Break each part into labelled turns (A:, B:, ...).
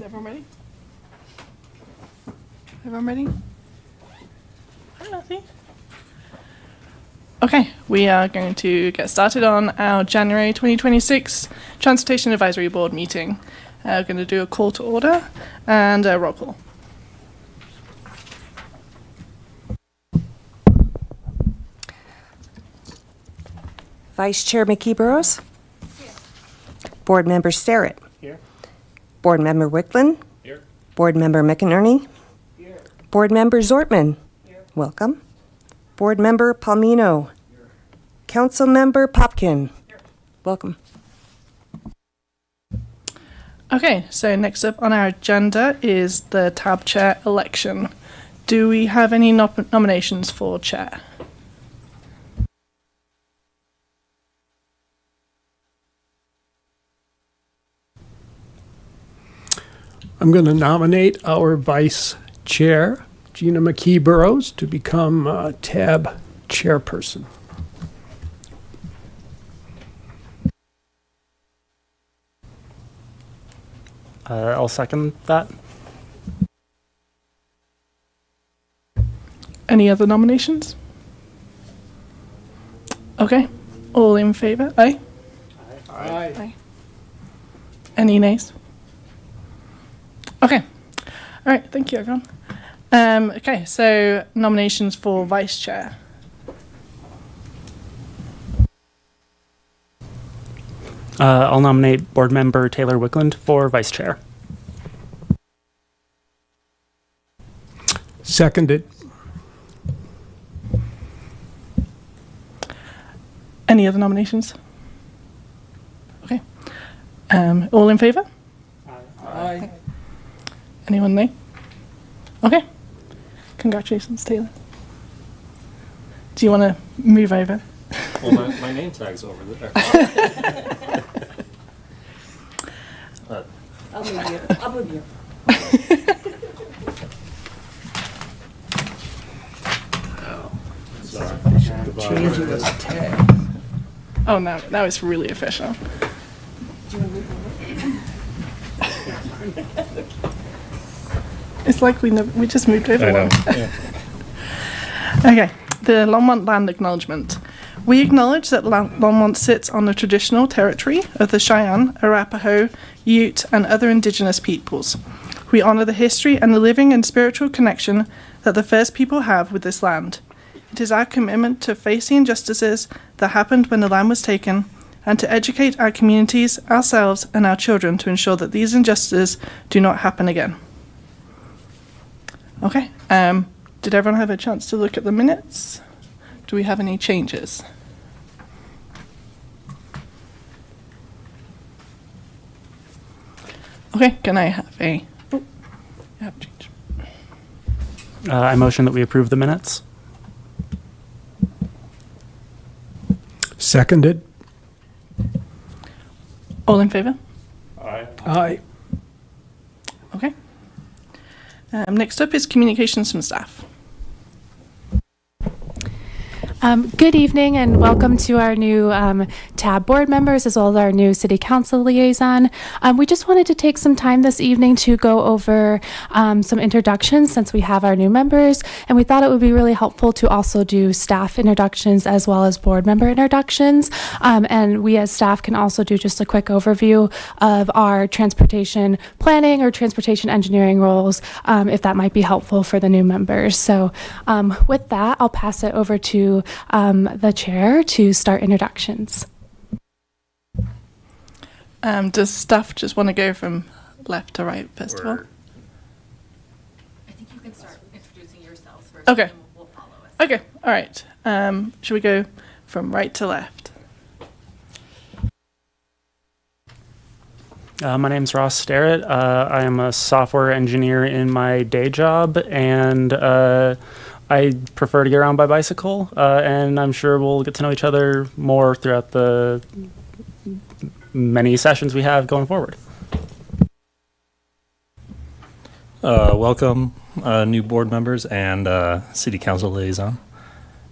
A: Is everyone ready? Everyone ready? Hi, Matthew. Okay, we are going to get started on our January 2026 Transportation Advisory Board meeting. We're going to do a call to order and a roll call.
B: Vice Chair McKee-Burrows. Here. Board Member Starrett.
C: Here.
B: Board Member Wickland.
C: Here.
B: Board Member McInerney.
C: Here.
B: Board Member Zortman.
C: Here.
B: Welcome. Board Member Palmino. Here. Council Member Popkin.
C: Here.
B: Welcome.
A: Okay, so next up on our agenda is the tab chair election. Do we have any nominations for chair?
D: I'm going to nominate our Vice Chair, Gina McKee-Burrows, to become TAB Chairperson.
C: I'll second that.
A: Any other nominations? Okay, all in favour? Aye?
D: Aye.
A: Aye. Any nays? Okay. All right, thank you, everyone. Okay, so nominations for Vice Chair.
C: I'll nominate Board Member Taylor Wickland for Vice Chair.
D: Seconded.
A: Any other nominations? Okay. All in favour?
D: Aye.
A: Anyone nay? Okay. Congratulations, Taylor. Do you want to move over?
E: Well, my name tag's over there.
B: I'll move you. I'll move you.
D: Change it as a tag.
A: Oh, now it's really official.
B: Do you want to move
A: It's like we just moved over
E: I know.
A: one.
E: Yeah.
A: Okay, the Longmont land acknowledgement. We acknowledge that Longmont sits on the traditional territory of the Cheyenne, Arapaho, Ute, and other indigenous peoples. We honour the history and the living and spiritual connection that the first people have with this land. It is our commitment to face the injustices that happened when the land was taken and to educate our communities, ourselves, and our children to ensure that these injustices do not happen again. Okay, did everyone have a chance to look at the minutes? Do we have any changes? Okay, can I have a... Oh, I have a change.
C: I motion that we approve the minutes.
D: Seconded.
A: All in favour?
D: Aye.
A: Okay. Next up is communications from staff.
F: Good evening and welcome to our new TAB board members as well as our new city council liaison. We just wanted to take some time this evening to go over some introductions since we have our new members, and we thought it would be really helpful to also do staff introductions as well as board member introductions. And we as staff can also do just a quick overview of our transportation planning or transportation engineering roles if that might be helpful for the new members. So with that, I'll pass it over to the chair to start introductions.
A: Does staff just want to go from left to right first of all?
G: I think you can start introducing yourselves first.
A: Okay.
G: And then we'll follow us.
A: Okay, all right. Should we go from right to left?
C: My name's Ross Starrett. I am a software engineer in my day job, and I prefer to get around by bicycle, and I'm sure we'll get to know each other more throughout the many sessions we have going forward.
E: Welcome, new board members and city council liaison.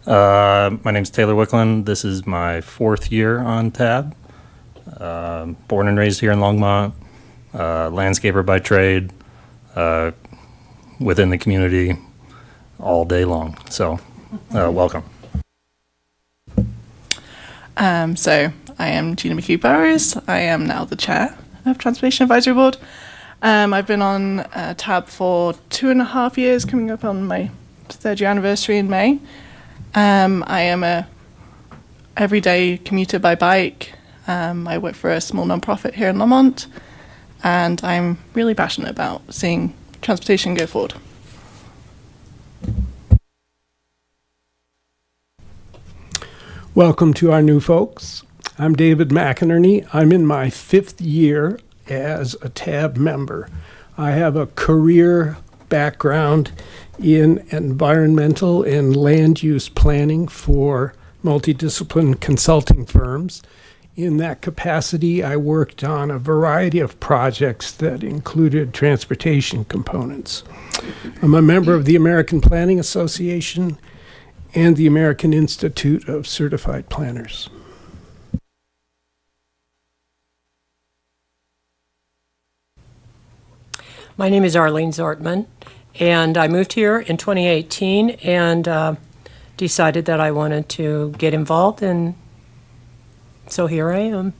E: My name's Taylor Wickland. This is my 4th year on TAB. Born and raised here in Longmont. landscaper by trade, within the community all day long. So, welcome.
A: So I am Gina McKee-Burrows. I am now the chair of Transportation Advisory Board. I've been on TAB for 2.5 years, coming up on my 3rd year anniversary in May. I am a everyday commuter by bike. I work for a small nonprofit here in Longmont, and I'm really passionate about seeing transportation go forward.
D: Welcome to our new folks. I'm David McInerney. I'm in my 5th year as a TAB member. I have a career background in environmental and land use planning for multidisciplinary consulting firms. In that capacity, I worked on a variety of projects that included transportation components. I'm a member of the American Planning Association and the American Institute of Certified Planners.
H: My name is Arlene Zortman, and I moved here in 2018 and decided that I wanted to get involved, and so here I am.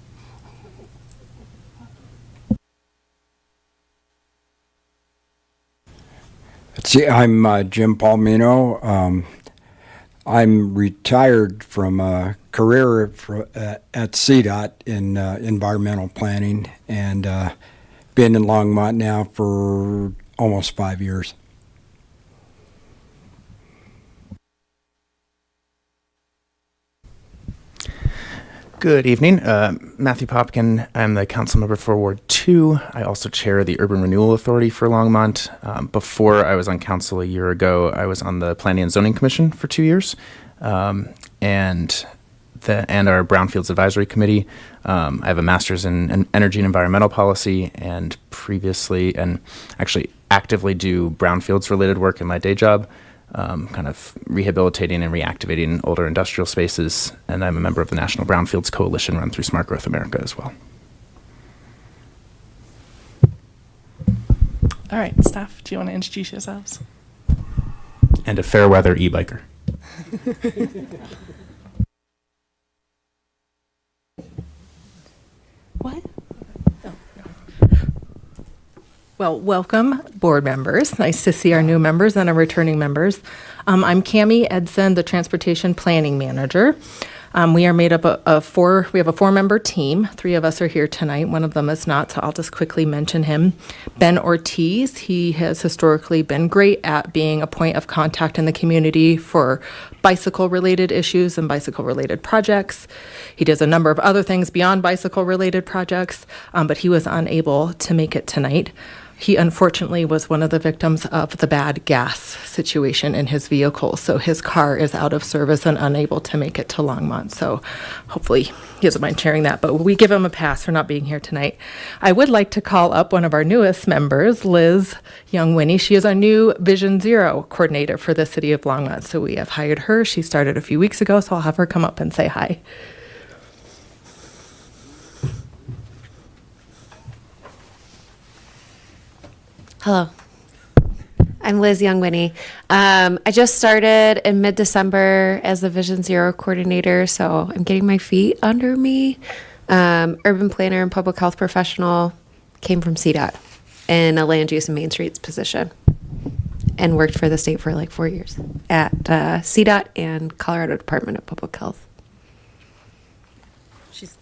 I: See, I'm Jim Palmino. I'm retired from a career at CDOT in environmental planning, and been in Longmont now for almost 5 years.
J: Good evening. Matthew Popkin. I'm the council member for Ward 2. I also chair the Urban Renewal Authority for Longmont. Before I was on council a year ago, I was on the Planning and Zoning Commission for 2 years, and our Brownfields Advisory Committee. I have a master's in energy and environmental policy, and previously, and actually actively do brownfields related work in my day job. Kind of rehabilitating and reactivating older industrial spaces, and I'm a member of the National Brownfields Coalition run through Smart Growth America as well.
A: All right, staff, do you want to introduce yourselves?
J: And a fair weather e-biker.
K: What? Well, welcome, board members. Nice to see our new members and our returning members. I'm Cammie Edson, the Transportation Planning Manager. We are made up of we have a 4-member team. 3 of us are here tonight. One of them is not, so I'll just quickly mention him. Ben Ortiz, he has historically been great at being a point of contact in the community for bicycle-related issues and bicycle-related projects. He does a number of other things beyond bicycle-related projects, but he was unable to make it tonight. He unfortunately was one of the victims of the bad gas situation in his vehicle, so his car is out of service and unable to make it to Longmont. So hopefully he doesn't mind sharing that, but we give him a pass for not being here tonight. I would like to call up one of our newest members, Liz Young-Winnie. She is our new Vision Zero coordinator for the city of Longmont. So we have hired her. She started a few weeks ago, so I'll have her come up and say hi.
L: Hello, I'm Liz Young-Winnie. I just started in mid-December as the Vision Zero coordinator, so I'm getting my feet under me. Urban planner and public health professional, came from CDOT in a land use and main streets position, and worked for the state for like 4 years at CDOT and Colorado Department of Public Health.
K: She's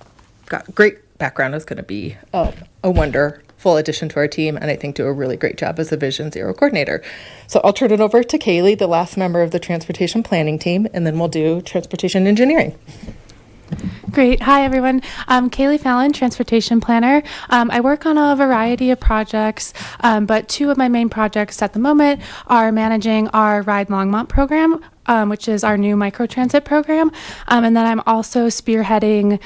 K: got great background, is going to be a wonderful addition to our team, and I think do a really great job as a Vision Zero coordinator. So I'll turn it over to Kaylee, the last member of the transportation planning team, and then we'll do transportation engineering.
F: Great. Hi, everyone. I'm Kaylee Fallon, transportation planner. I work on a variety of projects, but 2 of my main projects at the moment are managing our Ride Longmont program, which is our new microtransit program. And then I'm also spearheading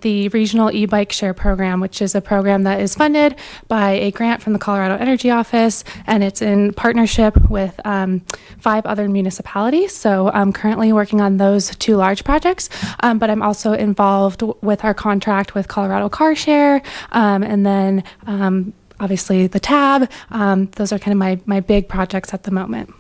F: the regional e-bike share program, which is a program that is funded by a grant from the Colorado Energy Office, and it's in partnership with 5 other municipalities. So I'm currently working on those 2 large projects, but I'm also involved with our contract with Colorado Car Share, and then obviously the TAB. Those are kind of my big projects at the moment.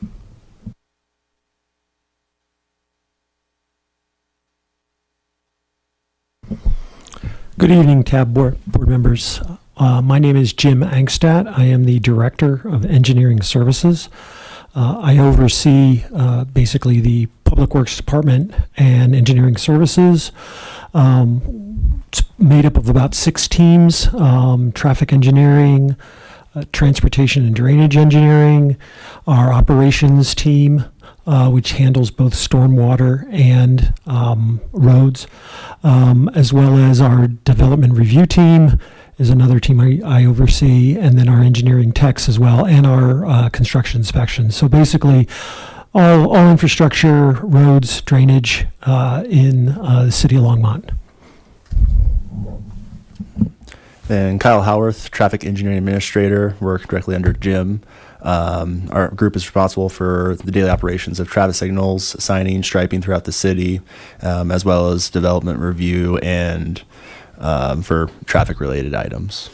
M: Good evening, TAB board members. My name is Jim Angstadt. I am the Director of Engineering Services. I oversee basically the Public Works Department and Engineering Services. It's made up of about 6 teams: traffic engineering, transportation and drainage engineering, our operations team, which handles both stormwater and roads, as well as our development review team is another team I oversee, and then our engineering techs as well, and our construction inspections. So basically, all infrastructure, roads, drainage in the city of Longmont.
N: And Kyle Howarth, Traffic Engineering Administrator, work directly under Jim. Our group is responsible for the daily operations of traffic signals, signing, striping throughout the city, as well as development review and for traffic-related items.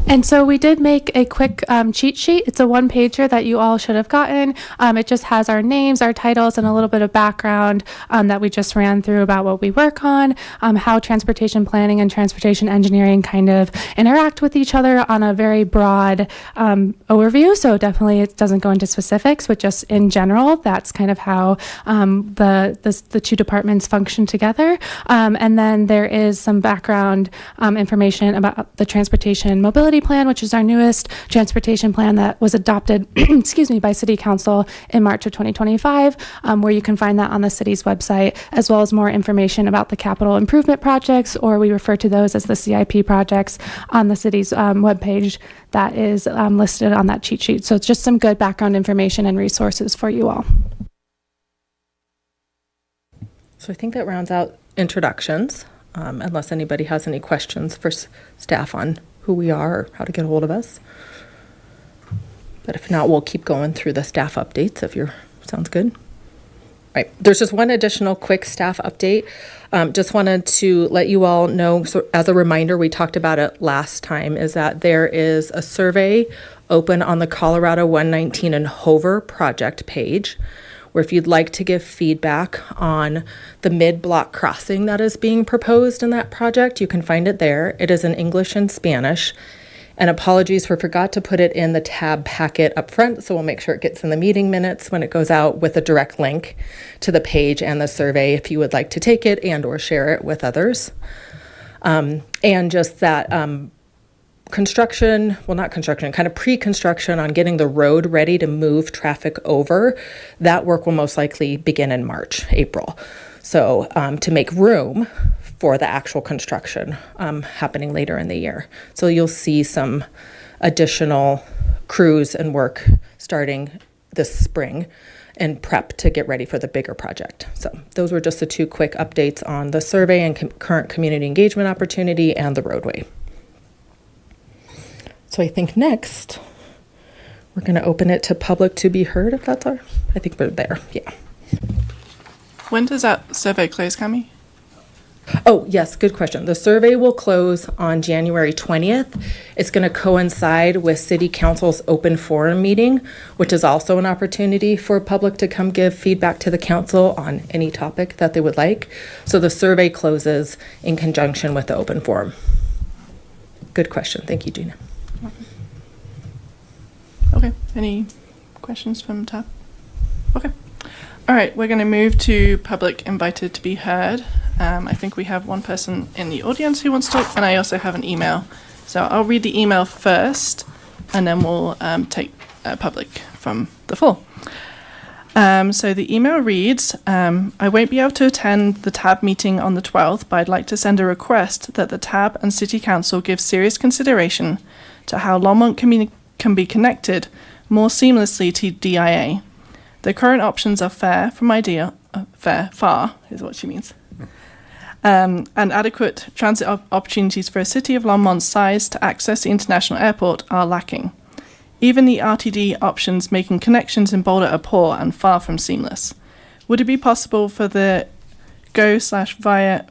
F: And so we did make a quick cheat sheet. It's a 1-pager that you all should have gotten. It just has our names, our titles, and a little bit of background that we just ran through about what we work on, how transportation planning and transportation engineering kind of interact with each other on a very broad overview. So definitely it doesn't go into specifics, but just in general, that's kind of how the 2 departments function together. And then there is some background information about the transportation mobility plan, which is our newest transportation plan that was adopted, by City Council in March of 2025, where you can find that on the city's website, as well as more information about the capital improvement projects, or we refer to those as the CIP projects, on the city's webpage that is listed on that cheat sheet. So it's just some good background information and resources for you all.
K: So I think that rounds out introductions, unless anybody has any questions for staff on who we are or how to get a hold of us. But if not, we'll keep going through the staff updates if you're, sounds good. Right, there's just one additional quick staff update. Just wanted to let you all know, so as a reminder, we talked about it last time, is that there is a survey open on the Colorado 119 and Hover project page, where if you'd like to give feedback on the mid-block crossing that is being proposed in that project, you can find it there. It is in English and Spanish. And apologies for forgot to put it in the tab packet up front, so we'll make sure it gets in the meeting minutes when it goes out with a direct link to the page and the survey if you would like to take it and or share it with others. And just that construction, well, not construction, kind of pre-construction on getting the road ready to move traffic over, that work will most likely begin in March, April. So to make room for the actual construction happening later in the year. So you'll see some additional crews and work starting this spring and prep to get ready for the bigger project. So those were just the 2 quick updates on the survey and current community engagement opportunity and the roadway. So I think next, we're going to open it to public to be heard, if that's our, I think we're there, yeah.
A: When does that survey close, Cami?
K: Oh, yes, good question. The survey will close on January 20th. It's going to coincide with City Council's open forum meeting, which is also an opportunity for public to come give feedback to the council on any topic that they would like. So the survey closes in conjunction with the open forum. Good question. Thank you, Gina.
A: Okay, any questions from Tab? Okay. All right, we're going to move to public invited to be heard. I think we have one person in the audience who wants to talk, and I also have an email. So I'll read the email first, and then we'll take public from the floor. So the email reads, I won't be able to attend the TAB meeting on the 12th, but I'd like to send a request that the TAB and City Council give serious consideration to how Longmont can be connected more seamlessly to DIA. The current options are far is what she means, and adequate transit opportunities for a city of Longmont's size to access the international airport are lacking. Even the RTD options making connections in Boulder are poor and far from seamless. Would it be possible for the Go/Via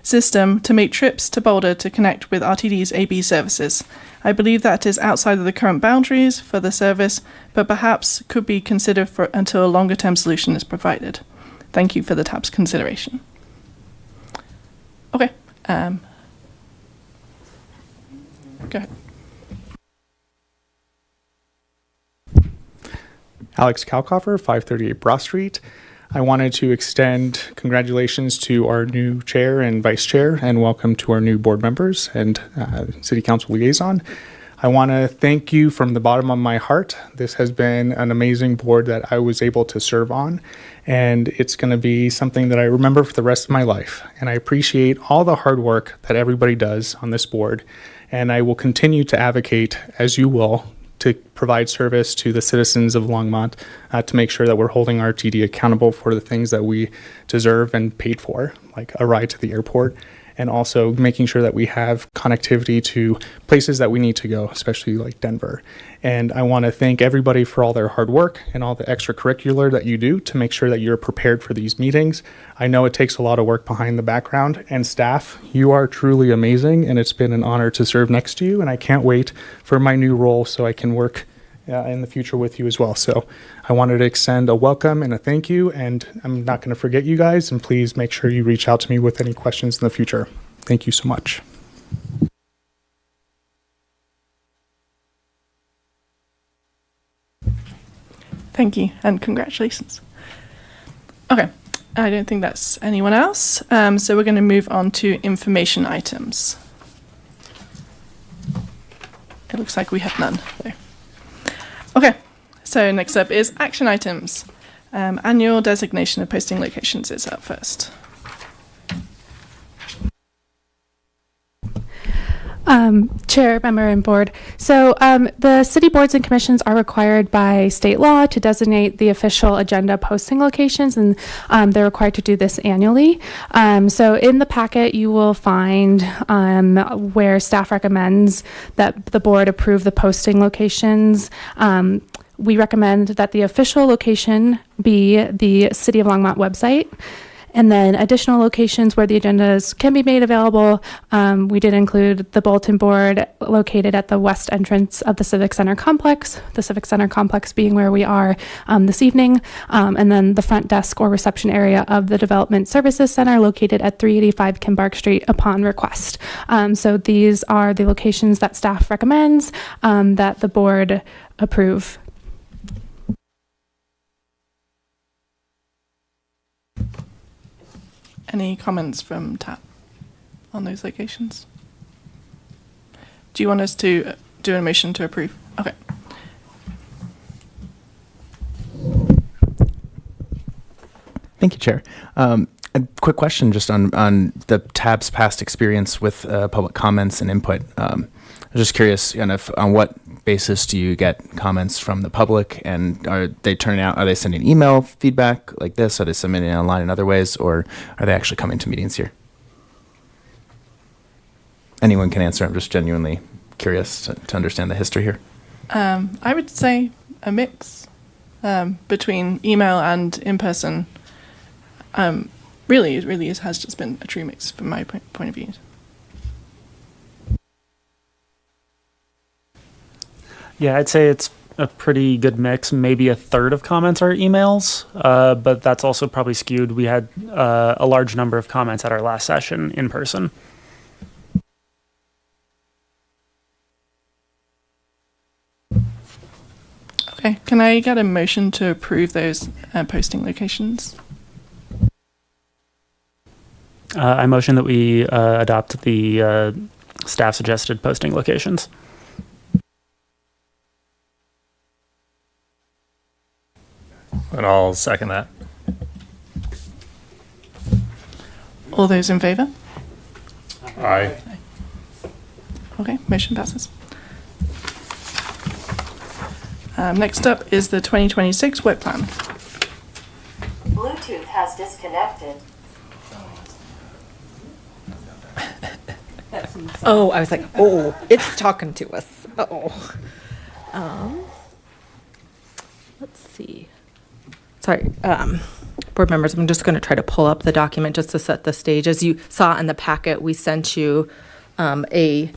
A: system to make trips to Boulder to connect with RTD's AB services? I believe that is outside of the current boundaries for the service, but perhaps could be considered for until a longer-term solution is provided. Thank you for the TAB's consideration. Okay. Go ahead.
O: Alex Kalkoffer, 538 Broad Street. I wanted to extend congratulations to our new chair and vice chair, and welcome to our new board members and city council liaison. I want to thank you from the bottom of my heart. This has been an amazing board that I was able to serve on, and it's going to be something that I remember for the rest of my life. And I appreciate all the hard work that everybody does on this board, and I will continue to advocate, as you will, to provide service to the citizens of Longmont, to make sure that we're holding RTD accountable for the things that we deserve and paid for, like a ride to the airport, and also making sure that we have connectivity to places that we need to go, especially like Denver. And I want to thank everybody for all their hard work and all the extracurricular that you do to make sure that you're prepared for these meetings. I know it takes a lot of work behind the background, and staff, you are truly amazing, and it's been an honor to serve next to you, and I can't wait for my new role so I can work in the future with you as well. So I wanted to extend a welcome and a thank you, and I'm not going to forget you guys, and please make sure you reach out to me with any questions in the future. Thank you so much.
A: Thank you, and congratulations. Okay, I don't think that's anyone else, so we're going to move on to information items. It looks like we have none, though. Okay, so next up is action items. Annual designation of posting locations is up first.
F: Chair, member, and board. So the city boards and commissions are required by state law to designate the official agenda posting locations, and they're required to do this annually. So in the packet, you will find where staff recommends that the board approve the posting locations. We recommend that the official location be the City of Longmont website. And then additional locations where the agendas can be made available. We did include the bulletin board located at the west entrance of the Civic Center complex, the Civic Center complex being where we are this evening, and then the front desk or reception area of the Development Services Center located at 385 Kimbark Street upon request. So these are the locations that staff recommends that the board approve.
A: Any comments from TAP on those locations? Do you want us to do a motion to approve? Okay.
J: Thank you, Chair. A quick question just on the TAB's past experience with public comments and input. I'm just curious, on what basis do you get comments from the public, and are they sending email feedback like this? Are they submitting it online in other ways, or are they actually coming to meetings here? Anyone can answer. I'm just genuinely curious to understand the history here.
A: I would say a mix between email and in person. Really, it has just been a true mix from my point of view.
C: Yeah, I'd say it's a pretty good mix. Maybe a third of comments are emails, but that's also probably skewed. We had a large number of comments at our last session in person.
A: Okay, can I get a motion to approve those posting locations?
C: I motion that we adopt the staff suggested posting locations.
E: And I'll second that.
A: All those in favour?
E: Aye.
A: Okay, motion passes. Next up is the 2026 WIP plan.
P: Bluetooth has disconnected.
K: Oh, I was like, oh, it's talking to us. Uh-oh. Let's see. Sorry, board members, I'm just going to try to pull up the document just to set the stage. As you saw in the packet, we sent you a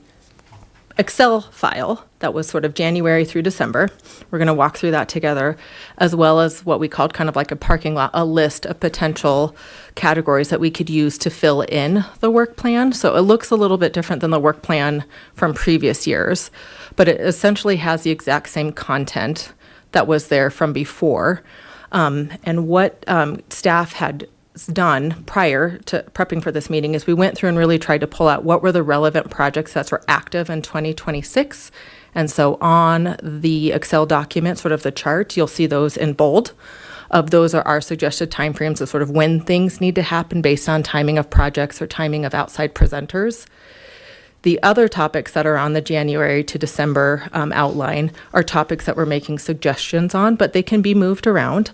K: Excel file that was sort of January through December. We're going to walk through that together, as well as what we called kind of like a parking lot, a list of potential categories that we could use to fill in the work plan. So it looks a little bit different than the work plan from previous years, but it essentially has the exact same content that was there from before. And what staff had done prior to prepping for this meeting is we went through and really tried to pull out what were the relevant projects that were active in 2026. And so on the Excel document, sort of the chart, you'll see those in bold. Of those are our suggested timeframes of sort of when things need to happen based on timing of projects or timing of outside presenters. The other topics that are on the January to December outline are topics that we're making suggestions on, but they can be moved around.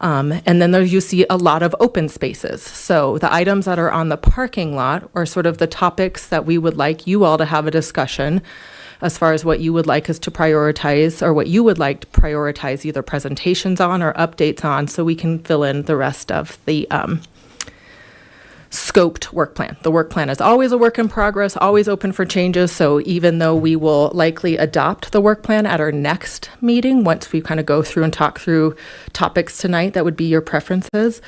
K: And then there you see a lot of open spaces. So the items that are on the parking lot are sort of the topics that we would like you all to have a discussion as far as what you would like us to prioritize or what you would like to prioritize either presentations on or updates on, so we can fill in the rest of the scoped work plan. The work plan is always a work in progress, always open for changes. So even though we will likely adopt the work plan at our next meeting, once we kind of go through and talk through topics tonight that would be your preferences,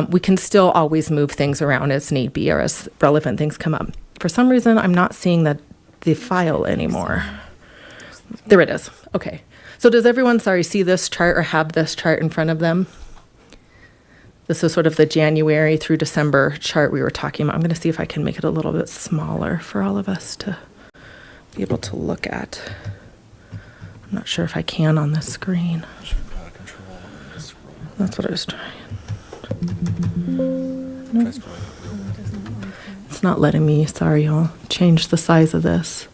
K: we can still always move things around as need be or as relevant things come up. For some reason, I'm not seeing the file anymore. There it is. Okay. So does everyone, see this chart or have this chart in front of them? This is sort of the January through December chart we were talking about. I'm going to see if I can make it a little bit smaller for all of us to be able to look at. I'm not sure if I can on this screen. That's what I was trying. Nope. It's not letting me. Sorry, I'll change the size of this.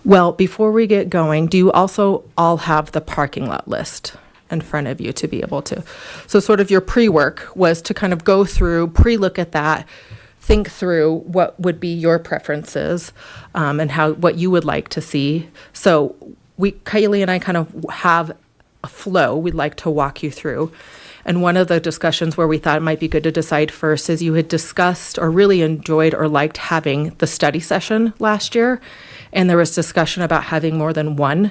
K: Well, before we get going, do you also all have the parking lot list in front of you to be able to? So sort of your pre-work was to kind of go through, pre-look at that, think through what would be your preferences and what you would like to see. So Kaylee and I kind of have a flow we'd like to walk you through. And one of the discussions where we thought it might be good to decide first is you had discussed or really enjoyed or liked having the study session last year. And there was discussion about having more than one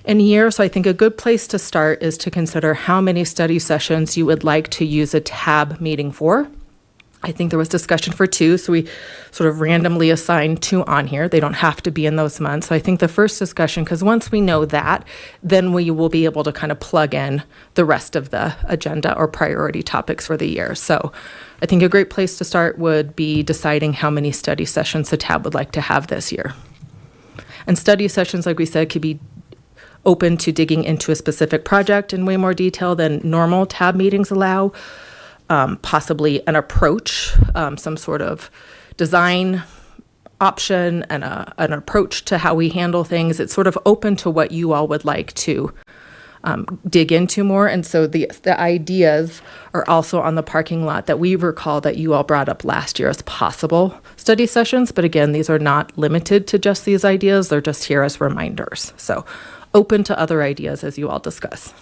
K: in a year. So I think a good place to start is to consider how many study sessions you would like to use a tab meeting for. I think there was discussion for 2, so we sort of randomly assigned 2 on here. They don't have to be in those months. So I think the first discussion, because once we know that, then we will be able to kind of plug in the rest of the agenda or priority topics for the year. So I think a great place to start would be deciding how many study sessions the tab would like to have this year. And study sessions, like we said, could be open to digging into a specific project in way more detail than normal tab meetings allow. Possibly an approach, some sort of design option and an approach to how we handle things. It's sort of open to what you all would like to dig into more. And so the ideas are also on the parking lot that we recall that you all brought up last year as possible study sessions. But again, these are not limited to just these ideas. They're just here as reminders. So open to other ideas as you all discuss.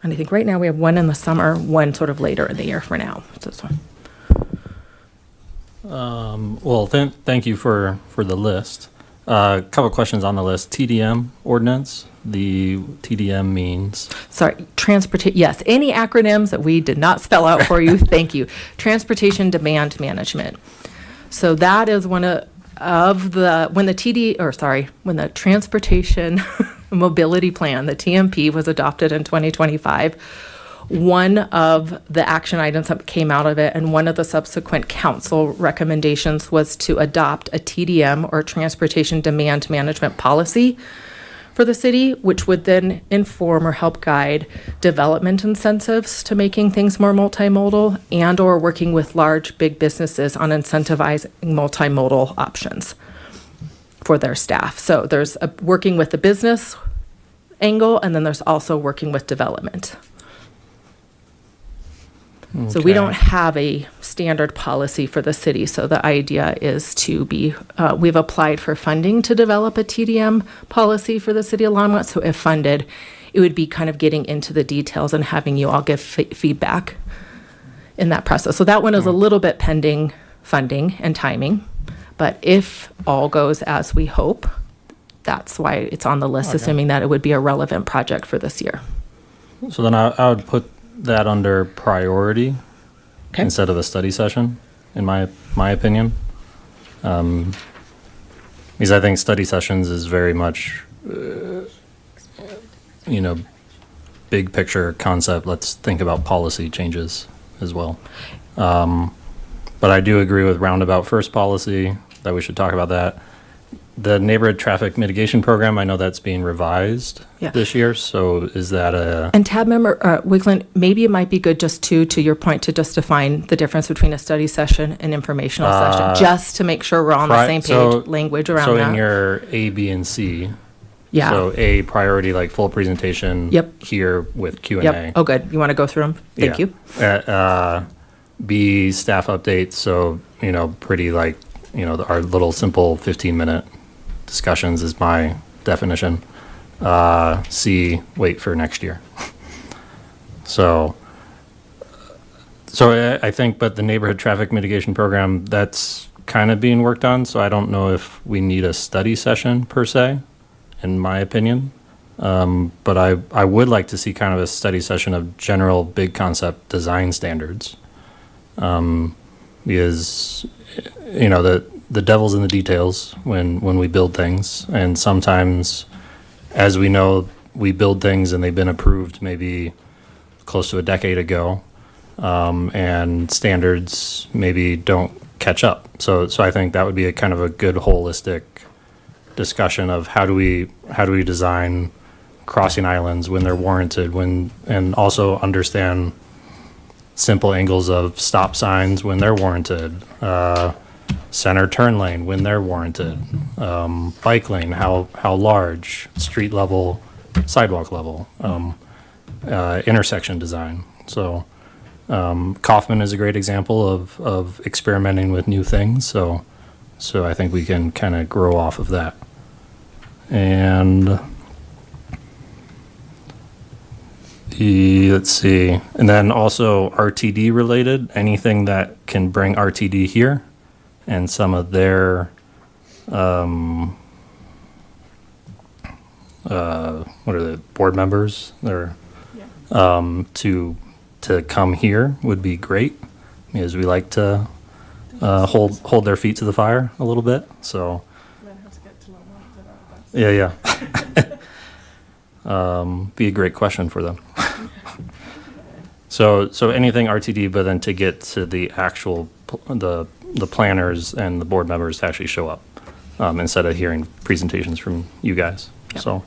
K: And I think right now we have one in the summer, one sort of later in the year for now. So this one.
E: Well, thank you for the list. A couple questions on the list. TDM ordinance. The TDM means?
K: Sorry, yes, any acronyms that we did not spell out for you, thank you. Transportation Demand Management. So that is one of the, when the Transportation Mobility Plan, the TMP, was adopted in 2025, one of the action items that came out of it and one of the subsequent council recommendations was to adopt a TDM or Transportation Demand Management Policy for the city, which would then inform or help guide development incentives to making things more multimodal and or working with large, big businesses on incentivizing multimodal options for their staff. So there's working with the business angle, and then there's also working with development. So we don't have a standard policy for the city. So the idea is to be, we've applied for funding to develop a TDM policy for the city of Longmont. So if funded, it would be kind of getting into the details and having you all give feedback in that process. So that one is a little bit pending funding and timing. But if all goes as we hope, that's why it's on the list, assuming that it would be a relevant project for this year.
E: So then I would put that under priority instead of a study session, in my opinion. Because I think study sessions is very much, big picture concept. Let's think about policy changes as well. But I do agree with roundabout first policy that we should talk about that. The neighborhood traffic mitigation program, I know that's being revised this year. So is that
K: And tab member Wigland, maybe it might be good just to your point, to just define the difference between a study session and informational session, just to make sure we're on the same page, language around that.
E: So in your A, B, and C.
K: Yeah.
E: So A, priority, like full presentation.
K: Yep.
E: Here with Q&A.
K: Yep. Oh, good. You want to go through them? Thank you.
E: B, staff updates. So, pretty like, our little simple 15-minute discussions is my definition. C, wait for next year. So I think, but the neighborhood traffic mitigation program, that's kind of being worked on. So I don't know if we need a study session per se, in my opinion. But I would like to see kind of a study session of general big concept design standards. Because, the devil's in the details when we build things. And sometimes, as we know, we build things and they've been approved maybe close to a decade ago. And standards maybe don't catch up. So I think that would be a kind of a good holistic discussion of how do we design crossing islands when they're warranted, and also understand simple angles of stop signs when they're warranted, center turn lane when they're warranted, bike lane, how large, street level, sidewalk level, intersection design. So Kaufman is a great example of experimenting with new things. So I think we can kind of grow off of that. And let's see. And then also RTD related, anything that can bring RTD here and some of their, what are the board members? To come here would be great, because we like to hold their feet to the fire a little bit. So yeah. Be a great question for them. So anything RTD, but then to get to the actual the planners and the board members to actually show up, instead of hearing presentations from you guys. Yep. So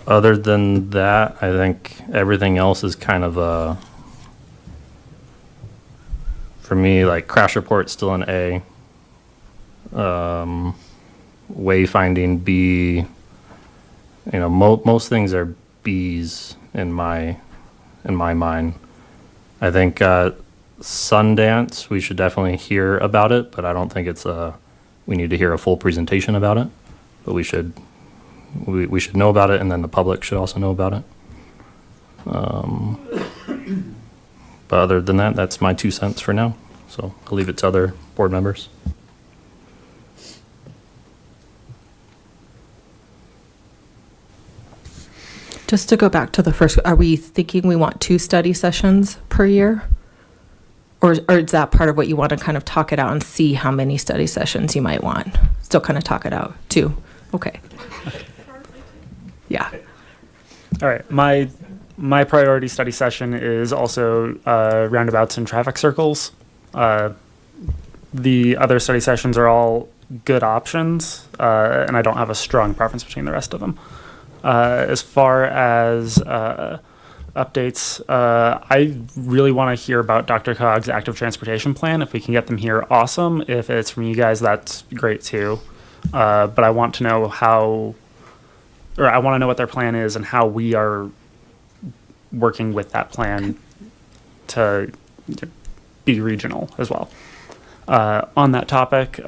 E: other than that, I think everything else is kind of for me, like crash report still an A. Wayfinding B. Most things are B's in my mind. I think Sundance, we should definitely hear about it, but I don't think we need to hear a full presentation about it. But we should know about it, and then the public should also know about it. But other than that, that's my 2 cents for now. So I'll leave it to other board members.
K: Just to go back to the first, are we thinking we want 2 study sessions per year? Or is that part of what you want to kind of talk it out and see how many study sessions you might want? Still kind of talk it out, 2. Okay. Yeah.
C: All right. My priority study session is also roundabouts and traffic circles. The other study sessions are all good options, and I don't have a strong preference between the rest of them. As far as updates, I really want to hear about Dr. Cog's active transportation plan. If we can get them here, awesome. If it's from you guys, that's great too. But I want to know I want to know what their plan is and how we are working with that plan to be regional as well. On that topic,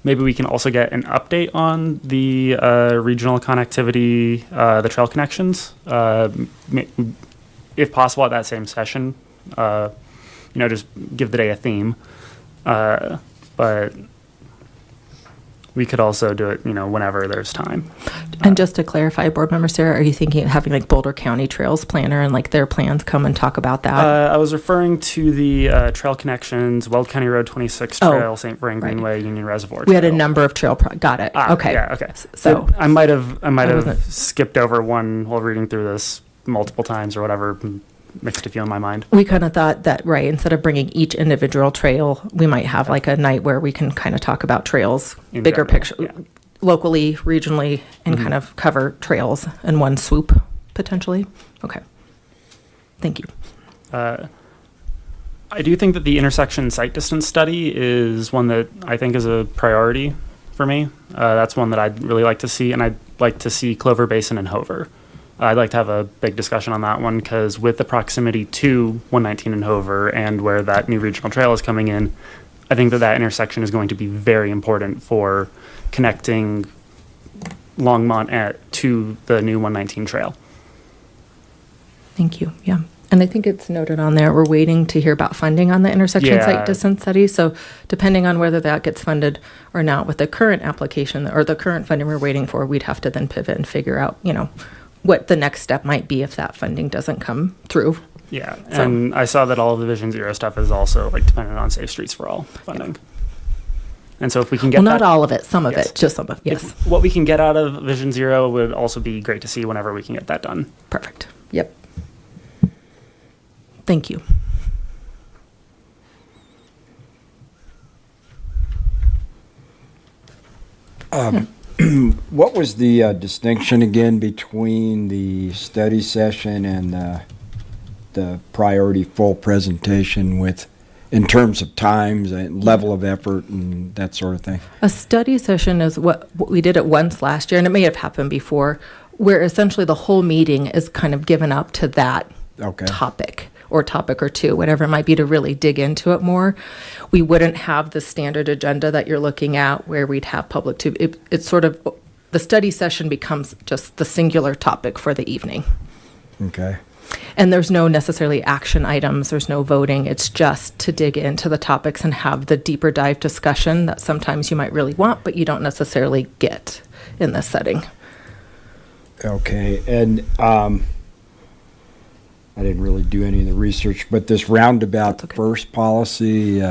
C: maybe we can also get an update on the regional connectivity, the trail connections, if possible at that same session. Just give the day a theme. But we could also do it, whenever there's time.
K: And just to clarify, Board Member Sarah, are you thinking of having like Boulder County Trails Planner and like their plans come and talk about that?
C: I was referring to the trail connections, Weld County Road 26 Trail, St. Vrain Greenway, Union Reservoir Trail.
K: We had a number of got it. Okay.
C: Yeah, okay.
K: So
C: I might have skipped over one while reading through this multiple times or whatever, mixed a few in my mind.
K: we kind of thought that, right, instead of bringing each individual trail, we might have like a night where we can kind of talk about trails,
C: In
K: bigger
C: general,
K: picture,
C: yeah.
K: locally, regionally, and kind of cover trails in one swoop, potentially. Okay. Thank you.
C: I do think that the intersection site distance study is one that I think is a priority for me. That's one that I'd really like to see, and I'd like to see Clover Basin and Hover. I'd like to have a big discussion on that one because with the proximity to 119 and Hover and where that new regional trail is coming in, I think that intersection is going to be very important for connecting Longmont to the new 119 trail.
K: Thank you. Yeah. And I think it's noted on there, we're waiting to hear about funding on the intersection
C: Yeah.
K: site distance study. So depending on whether that gets funded or not with the current application or the current funding we're waiting for, we'd have to then pivot and figure out, what the next step might be if that funding doesn't come through.
C: Yeah,
K: So-
C: and I saw that all of the Vision Zero stuff is also dependent on Safe Streets for All funding. And so if we can get
K: Well, not
C: that-
K: all of it, some of
C: Yes.
K: it, just some of, yes.
C: If what we can get out of Vision Zero would also be great to see whenever we can get that done.
K: Perfect. Yep. Thank you.
I: What was the distinction again between the study session and the priority full presentation in terms of times and level of effort and that sort of thing?
K: A study session is what we did it once last year, and it may have happened before, where essentially the whole meeting is kind of given up to that topic or two, whatever it might be, to really dig into it more. We wouldn't have the standard agenda that you're looking at where we'd have public to, it's sort of, the study session becomes just the singular topic for the evening.
I: Okay.
K: And there's no necessarily action items, there's no voting, it's just to dig into the topics and have the deeper dive discussion that sometimes you might really want, but you don't necessarily get in this setting.
I: Okay, and I didn't really do any of the research, but this roundabout first policy,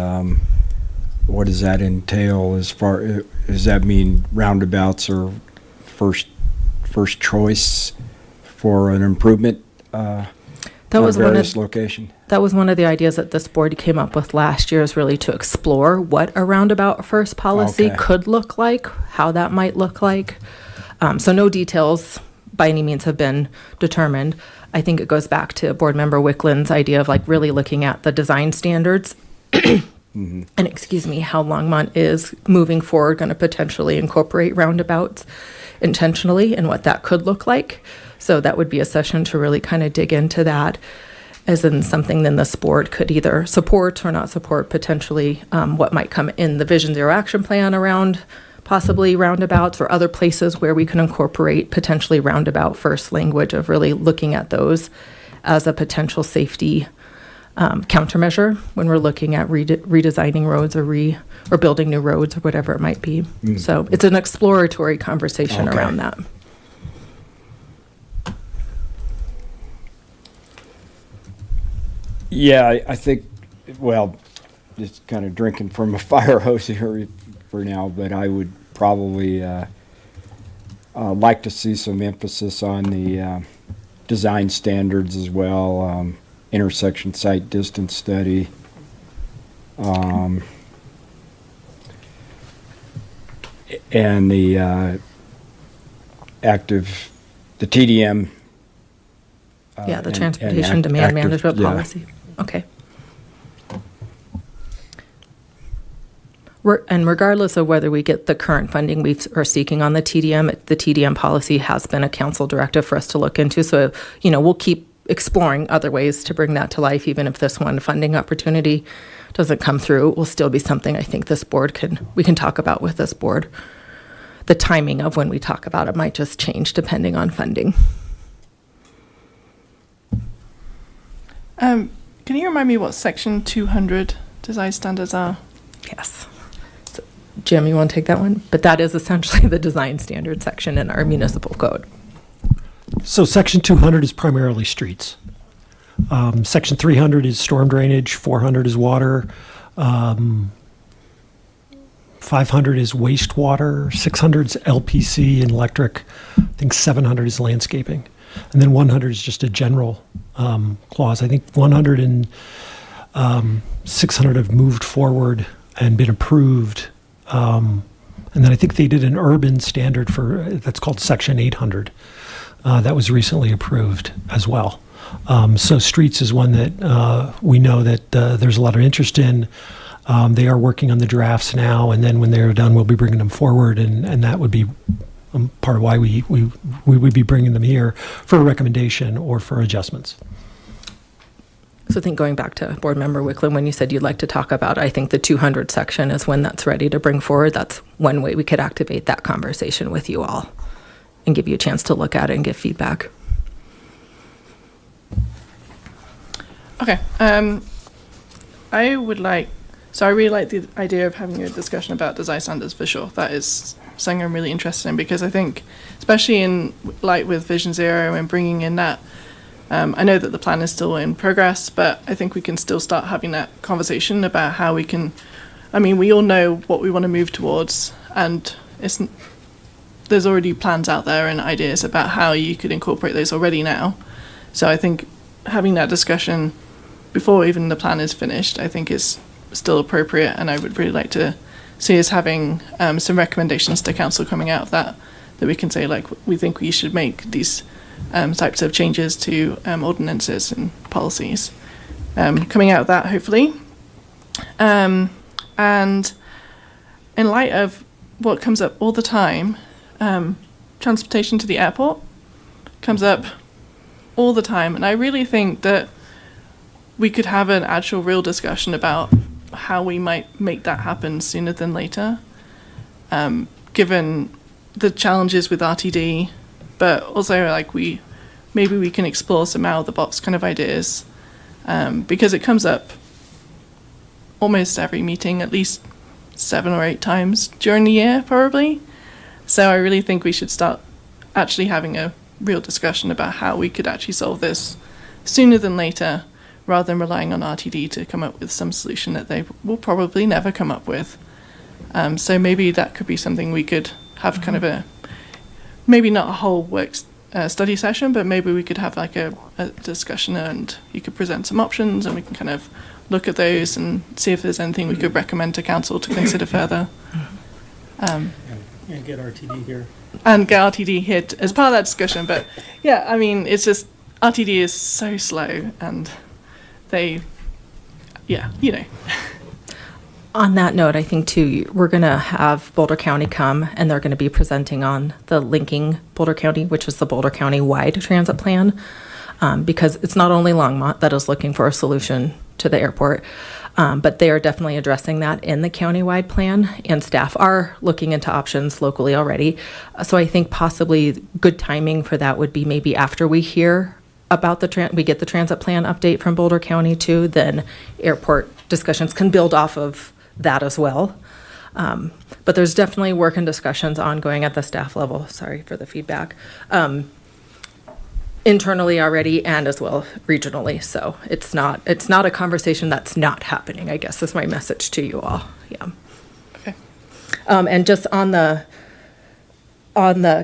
I: what does that entail does that mean roundabouts are first choice for an improvement
K: That was one
I: various
K: of
I: location?
K: That was one of the ideas that this board came up with last year, is really to explore what a roundabout first policy
I: Okay.
K: could look like, how that might look like. So no details by any means have been determined. I think it goes back to Board Member Wickland's idea of really looking at the design standards and how Longmont is moving forward going to potentially incorporate roundabouts intentionally and what that could look like. So that would be a session to really kind of dig into that, as in something then this board could either support or not support potentially what might come in the Vision Zero action plan around possibly roundabouts or other places where we can incorporate potentially roundabout first language, of really looking at those as a potential safety countermeasure when we're looking at redesigning roads or building new roads or whatever it might be. So it's an exploratory conversation
I: Okay.
K: around that.
I: Yeah, I think, well, just kind of drinking from a fire hose here for now, but I would probably like to see some emphasis on the design standards as well, intersection site distance study. and the the TDM.
K: Yeah, the
I: and
K: transportation demand
I: active-
K: management
I: yeah.
K: policy. Okay. And regardless of whether we get the current funding we are seeking on the TDM policy has been a council directive for us to look into. So, we'll keep exploring other ways to bring that to life, even if this one funding opportunity doesn't come through. It will still be something I think we can talk about with this board. The timing of when we talk about it might just change depending on funding.
A: Can you remind me what section 200 design standards are?
K: Yes. So, Jim, you want to take that one? But that is essentially the design standard section in our municipal code.
M: So section 200 is primarily streets. Section 300 is storm drainage, 400 is water, 500 is wastewater, 600 is LPC and electric, I think 700 is landscaping, and then 100 is just a general clause. I think 100 and 600 have moved forward and been approved. And then I think they did an urban standard that's called Section 800. That was recently approved as well. So streets is one that we know that there's a lot of interest in. They are working on the drafts now, and then when they're done, we'll be bringing them forward, and that would be part of why we would be bringing them here for a recommendation or for adjustments.
K: So I think going back to Board Member Wicklund, when you said you'd like to talk about, I think the 200 section is when that's ready to bring forward. That's one way we could activate that conversation with you all and give you a chance to look at it and give feedback.
A: Okay. I really like the idea of having a discussion about design standards for sure. That is something I'm really interested in, because I think, especially in light with Vision Zero and bringing in that, I know that the plan is still in progress, but I think we can still start having that conversation about how we can, we all know what we want to move towards, and there's already plans out there and ideas about how you could incorporate those already now. So I think having that discussion before even the plan is finished, I think is still appropriate, and I would really like to see us having some recommendations to council coming out of that we can say, like, we think we should make these types of changes to ordinances and policies coming out of that, hopefully. And in light of what comes up all the time, transportation to the airport comes up all the time, and I really think that we could have an actual real discussion about how we might make that happen sooner than later, given the challenges with RTD, but also maybe we can explore some out of the box kind of ideas, because it comes up almost every meeting, at least 7 or 8 times during the year, probably. So I really think we should start actually having a real discussion about how we could actually solve this sooner than later, rather than relying on RTD to come up with some solution that they will probably never come up with. So maybe that could be something we could have kind of maybe not a whole work study session, but maybe we could have like a discussion, and you could present some options and we can kind of look at those and see if there's anything we could recommend to council to consider further.
M: And get RTD here.
A: And get RTD here as part of that discussion. But yeah, it's just RTD is so slow, and
K: On that note, I think too, we're going to have Boulder County come, and they're going to be presenting on the linking Boulder County, which is the Boulder County wide transit plan, because it's not only Longmont that is looking for a solution to the airport, but they are definitely addressing that in the countywide plan, and staff are looking into options locally already. So I think possibly good timing for that would be maybe after we hear about we get the transit plan update from Boulder County too, then airport discussions can build off of that as well. But there's definitely work and discussions ongoing at the staff level. Sorry for the feedback. Internally already, and as well regionally. So it's not a conversation that's not happening, I guess is my message to you all. Yeah.
A: Okay.
K: And just on the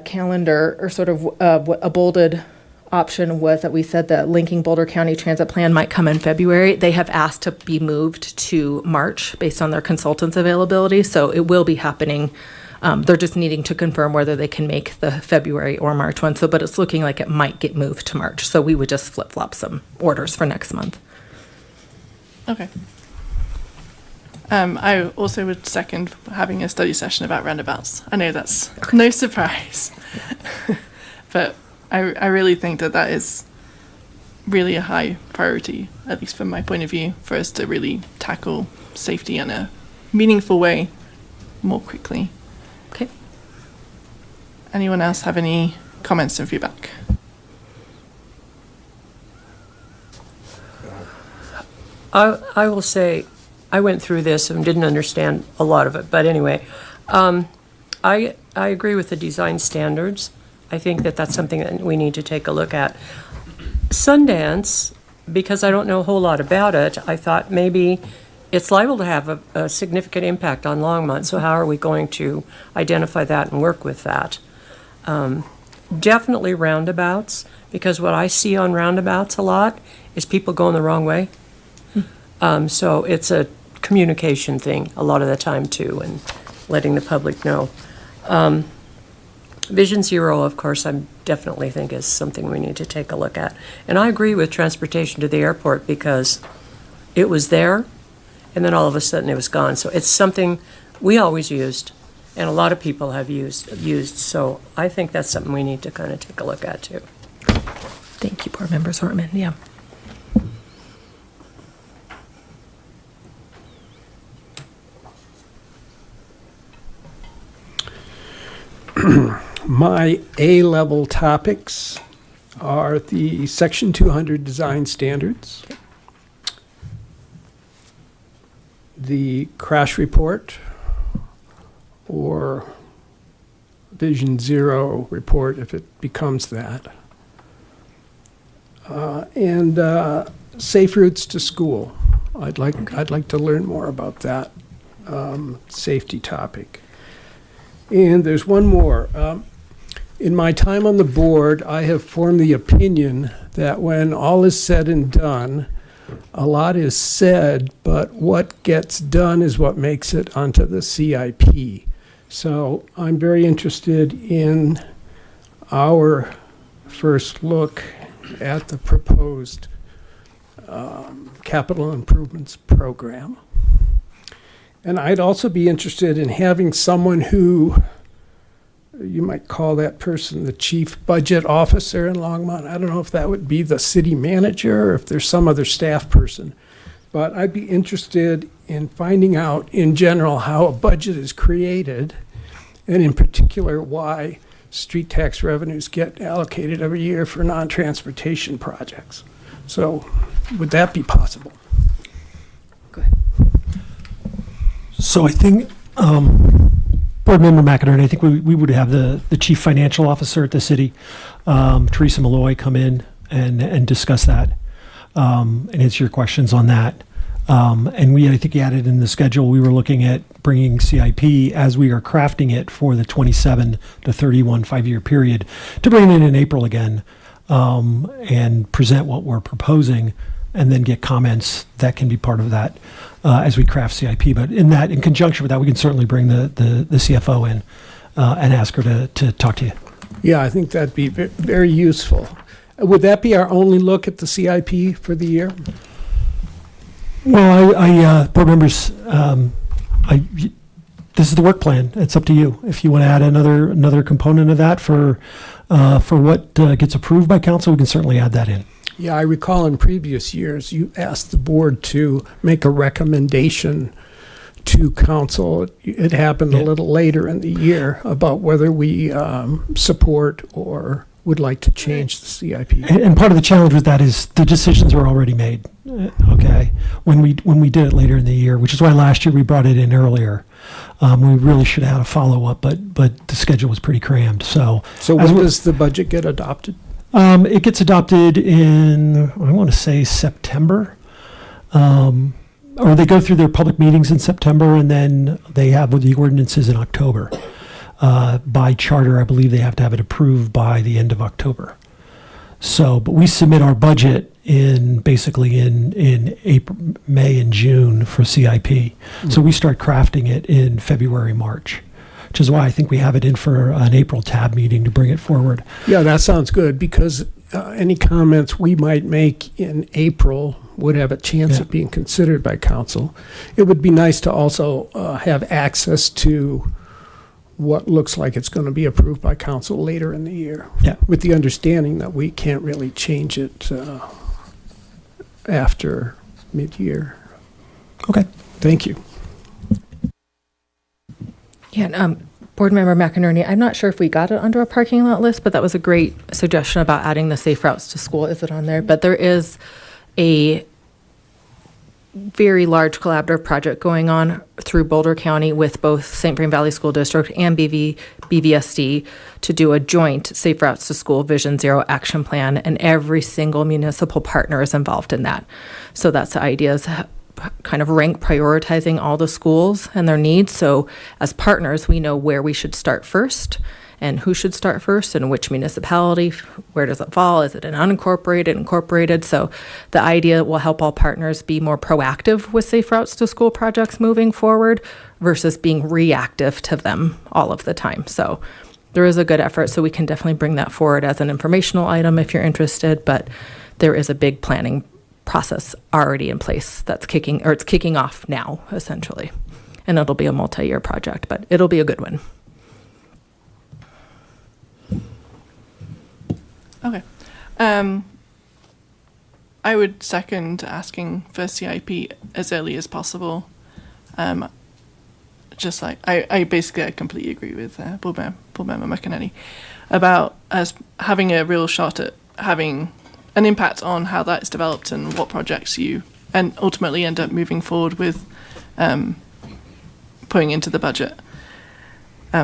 K: calendar, or sort of a bolded option was that we said that linking Boulder County transit plan might come in February. They have asked to be moved to March based on their consultants' availability, so it will be happening They're just needing to confirm whether they can make the February or March one. So, but it's looking like it might get moved to March. So we would just flip-flop some orders for next month.
A: Okay. I also would second having a study session about roundabouts. I know that's no surprise, but I really think that that is really a high priority, at least from my point of view, for us to really tackle safety in a meaningful way more quickly.
K: Okay.
A: Anyone else have any comments and feedback?
H: I will say, I went through this and didn't understand a lot of it, but anyway, I agree with the design standards. I think that that's something that we need to take a look at. Sundance, because I don't know a whole lot about it, I thought maybe it's liable to have a significant impact on Longmont, so how are we going to identify that and work with that? Definitely roundabouts, because what I see on roundabouts a lot is people going the wrong way. So it's a communication thing a lot of the time too, and letting the public know. Vision Zero, of course, I definitely think is something we need to take a look at. And I agree with transportation to the airport, because it was there and then all of a sudden it was gone. So it's something we always used and a lot of people have used. So I think that's something we need to kind of take a look at too.
K: Thank you, Board Member Sortman. Yeah.
D: My A-level topics are the Section 200 design standards, the crash report, or Vision Zero report if it becomes that, and safe routes to school. I'd like to learn more about that safety topic. And there's one more. In my time on the board, I have formed the opinion that when all is said and done, a lot is said, but what gets done is what makes it onto the CIP. So I'm very interested in our first look at the proposed capital improvements program. And I'd also be interested in having someone who, you might call that person the chief budget officer in Longmont. I don't know if that would be the city manager or if there's some other staff person. But I'd be interested in finding out in general how a budget is created, and in particular why street tax revenues get allocated every year for non-transportation projects. So would that be possible?
K: Go ahead.
M: So I think, Board Member McInerney, I think we would have the chief financial officer at the city, Teresa Malloy, come in and discuss that and answer your questions on that. And I think you added in the schedule, we were looking at bringing CIP as we are crafting it for the 27 to 31 5-year period to bring it in April again and present what we're proposing, and then get comments that can be part of that as we craft CIP. But in conjunction with that, we can certainly bring the CFO in and ask her to talk to you.
D: Yeah, I think that'd be very useful. Would that be our only look at the CIP for the year?
M: Well, Board members, this is the work plan. It's up to you. If you want to add another component of that for what gets approved by council, we can certainly add that in.
D: Yeah, I recall in previous years, you asked the board to make a recommendation to council. It happened a little later in the year about whether we support or would like to change the CIP.
M: And part of the challenge with that is the decisions are already made. Okay, when we did it later in the year, which is why last year we brought it in earlier. We really should have had a follow up, but the schedule was pretty crammed. So
D: when does the budget get adopted?
M: It gets adopted in, I want to say, September. Or they go through their public meetings in September, and then they have the ordinances in October. By charter, I believe they have to have it approved by the end of October. So, but we submit our budget in April, May, and June for CIP. So we start crafting it in February, March. which is why I think we have it in for an April tab meeting to bring it forward.
D: Yeah, that sounds good, because any comments we might make in April would have a chance
M: Yeah.
D: of being considered by council. It would be nice to also have access to what looks like it's going to be approved by council later in the year.
M: Yeah.
D: With the understanding that we can't really change it after mid-year.
M: Okay.
D: Thank you.
K: Yeah, and, Board Member McInerney, I'm not sure if we got it under a parking lot list, but that was a great suggestion about adding the safe routes to school. Is it on there? But there is a very large collaborative project going on through Boulder County with both St. Vrain Valley School District and BVSD to do a joint Safe Routes to School Vision Zero action plan, and every single municipal partner is involved in that. So that's the idea, is kind of rank prioritizing all the schools and their needs. So as partners, we know where we should start first and who should start first and which municipality, where does it fall? Is it an unincorporated, incorporated? So the idea will help all partners be more proactive with Safe Routes to School projects moving forward versus being reactive to them all of the time. So there is a good effort, so we can definitely bring that forward as an informational item if you're interested, but there is a big planning process already in place that's it's kicking off now, essentially. And it'll be a multi-year project, but it'll be a good one.
A: Okay. I would second asking for CIP as early as possible. Just like I completely agree with Board Member McInerney about us having a real shot at having an impact on how that's developed and what projects you and ultimately end up moving forward with putting into the budget.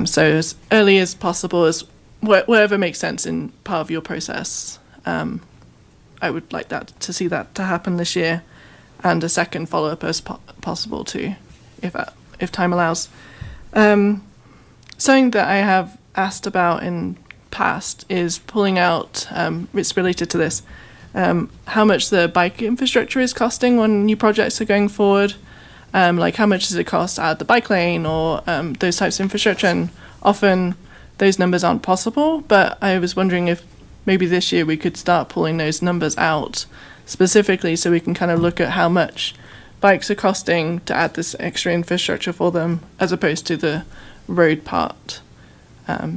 A: So as early as possible, as whatever makes sense in part of your process. I would like that to see that to happen this year, and a second follow-up as possible too, if time allows. Something that I have asked about in past is pulling out. It's related to this. How much the bike infrastructure is costing when new projects are going forward. Like how much does it cost to add the bike lane or those types of infrastructure? And often those numbers aren't possible, but I was wondering if maybe this year we could start pulling those numbers out specifically so we can kind of look at how much bikes are costing to add this extra infrastructure for them as opposed to the road part.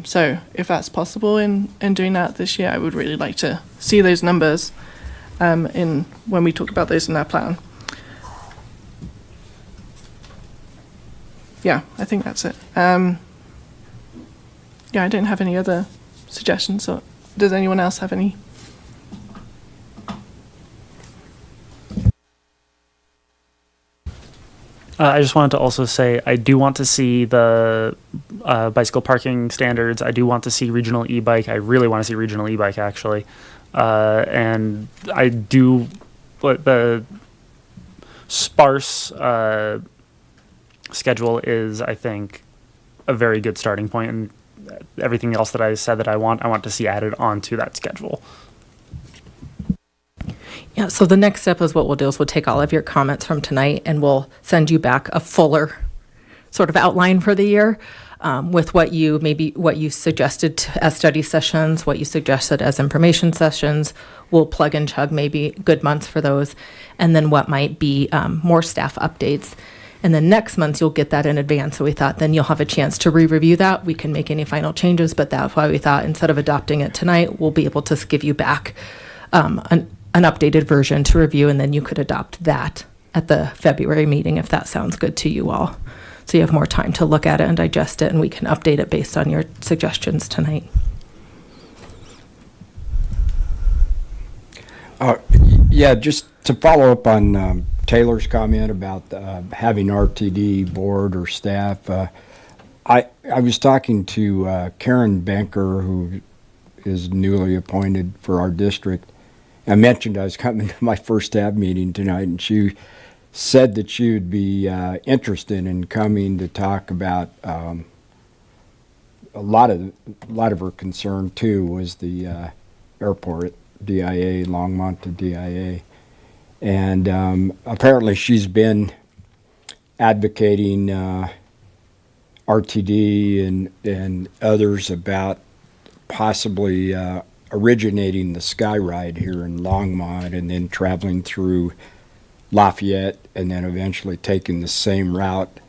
A: So if that's possible in doing that this year, I would really like to see those numbers in when we talk about those in our plan. Yeah, I think that's it. Yeah, I don't have any other suggestions. So does anyone else have any?
C: I just wanted to also say I do want to see the bicycle parking standards. I do want to see regional e-bike. I really want to see regional e-bike, actually. And I do, but the sparse schedule is, I think, a very good starting point. And everything else that I said that I want to see added onto that schedule.
K: Yeah, so the next step is what we'll do is we'll take all of your comments from tonight and we'll send you back a fuller sort of outline for the year with what you suggested as study sessions, what you suggested as information sessions. We'll plug and chug maybe good months for those, and then what might be more staff updates. And then next month, you'll get that in advance. So we thought then you'll have a chance to re-review that. We can make any final changes, but that's why we thought instead of adopting it tonight, we'll be able to give you back an updated version to review, and then you could adopt that at the February meeting if that sounds good to you all. So you have more time to look at it and digest it, and we can update it based on your suggestions tonight.
I: Yeah, just to follow up on Taylor's comment about having RTD board or staff, I was talking to Karen Banker, who is newly appointed for our district. I mentioned I was coming to my first tab meeting tonight, and she said that she would be interested in coming to talk about a lot of her concern too was the airport, DIA, Longmont to DIA. And apparently she's been advocating RTD and others about possibly originating the Sky Ride here in Longmont and then traveling through Lafayette and then eventually taking the same route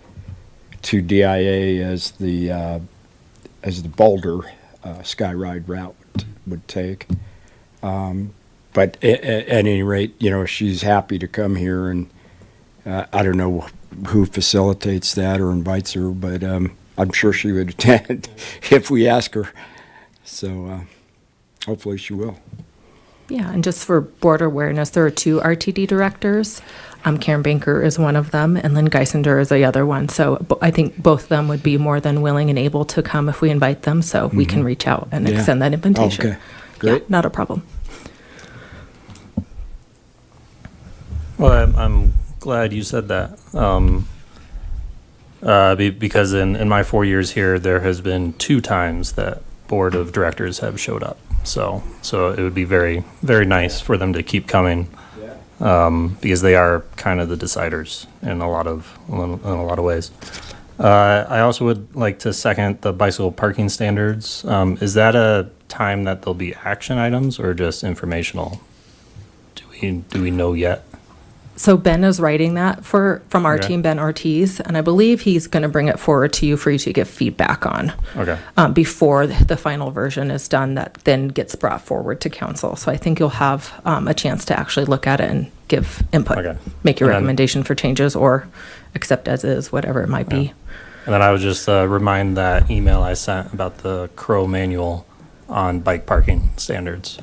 I: to DIA as the Boulder Sky Ride route would take. But at any rate, you know, she's happy to come here, and I don't know who facilitates that or invites her, but I'm sure she would attend if we ask her. So hopefully she will.
K: Yeah, and just for board awareness, there are 2 RTD directors. Karen Banker is one of them, and Lynn Geisinger is the other one. So I think both of them would be more than willing and able to come if we invite them, so we can reach out and extend that invitation.
I: Okay, great.
K: Yeah, not a problem.
E: Well, I'm glad you said that. Because in my 4 years here, there has been 2 times that board of directors have showed up. So it would be very, very nice for them to keep coming, because they are kind of the deciders in a lot of ways. I also would like to second the bicycle parking standards. Is that a time that there'll be action items or just informational? Do we know yet?
K: So Ben is writing that from our
E: Okay.
K: team, Ben Ortiz, and I believe he's going to bring it forward to you for you to get feedback on.
E: Okay.
K: Before the final version is done, that then gets brought forward to council. So I think you'll have a chance to actually look at it and give input,
E: Okay.
K: make your
E: And then-
K: recommendation for changes or accept as is, whatever it might be.
E: And then I would just remind that email I sent about the Crow manual on bike parking standards.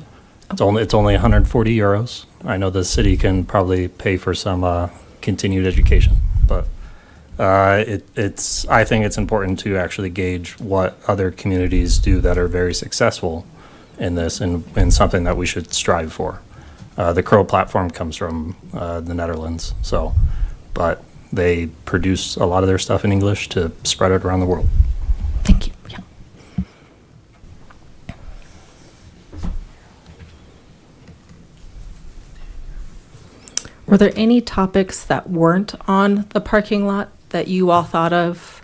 E: It's only 140 euros. I know the city can probably pay for some continued education, but I think it's important to actually gauge what other communities do that are very successful in this, and something that we should strive for. The Crow platform comes from the Netherlands, but they produce a lot of their stuff in English to spread it around the world.
K: Thank you. Yeah. Were there any topics that weren't on the parking lot that you all thought of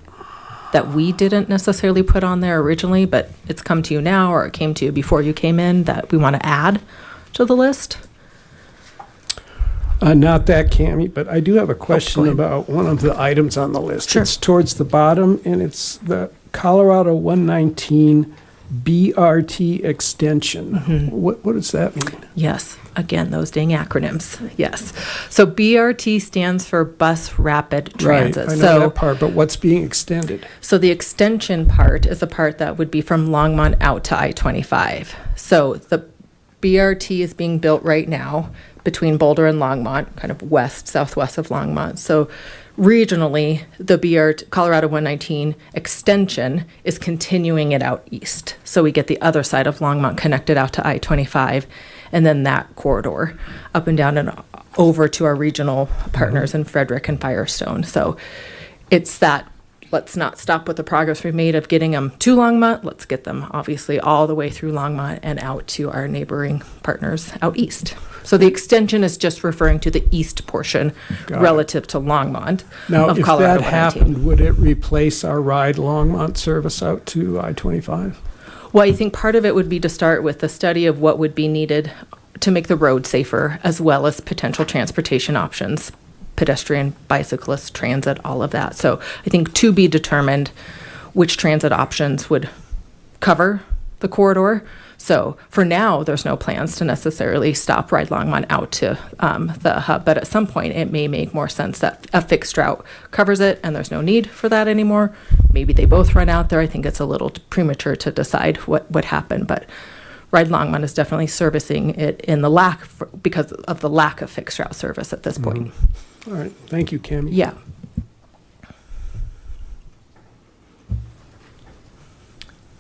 K: that we didn't necessarily put on there originally, but it's come to you now, or it came to you before you came in, that we want to add to the list?
D: Not that, Cammie, but I do have a question
K: ahead.
D: about one of the items on the list.
K: Sure.
D: It's towards the bottom, and it's the Colorado 119 BRT extension. What does that mean?
K: Yes. Again, those dang acronyms. Yes. So BRT stands for Bus Rapid Transit.
D: Right, I know
K: So
D: that part, but what's being extended?
K: So the extension part is the part that would be from Longmont out to I-25. So the BRT is being built right now between Boulder and Longmont, kind of southwest of Longmont. So regionally, the BRT, Colorado 119 extension is continuing it out east. So we get the other side of Longmont connected out to I-25, and then that corridor up and down and over to our regional partners in Frederick and Firestone. So it's that, let's not stop with the progress we've made of getting them to Longmont. Let's get them obviously all the way through Longmont and out to our neighboring partners out east. So the extension is just referring to the east portion
D: Got it.
K: relative to Longmont
D: Now,
K: of
D: if
K: Colorado
D: that
K: 119.
D: happened, would it replace our Ride Longmont service out to I-25?
K: Well, I think part of it would be to start with the study of what would be needed to make the road safer, as well as potential transportation options, pedestrian, bicyclist, transit, all of that. So I think to be determined which transit options would cover the corridor. So for now, there's no plans to necessarily stop Ride Longmont out to the hub, but at some point it may make more sense that a fixed route covers it and there's no need for that anymore. Maybe they both run out there. I think it's a little premature to decide what would happen, but Ride Longmont is definitely servicing it in the because of the lack of fixed route service at this point.
D: All right, thank you, Cammie.
K: Yeah.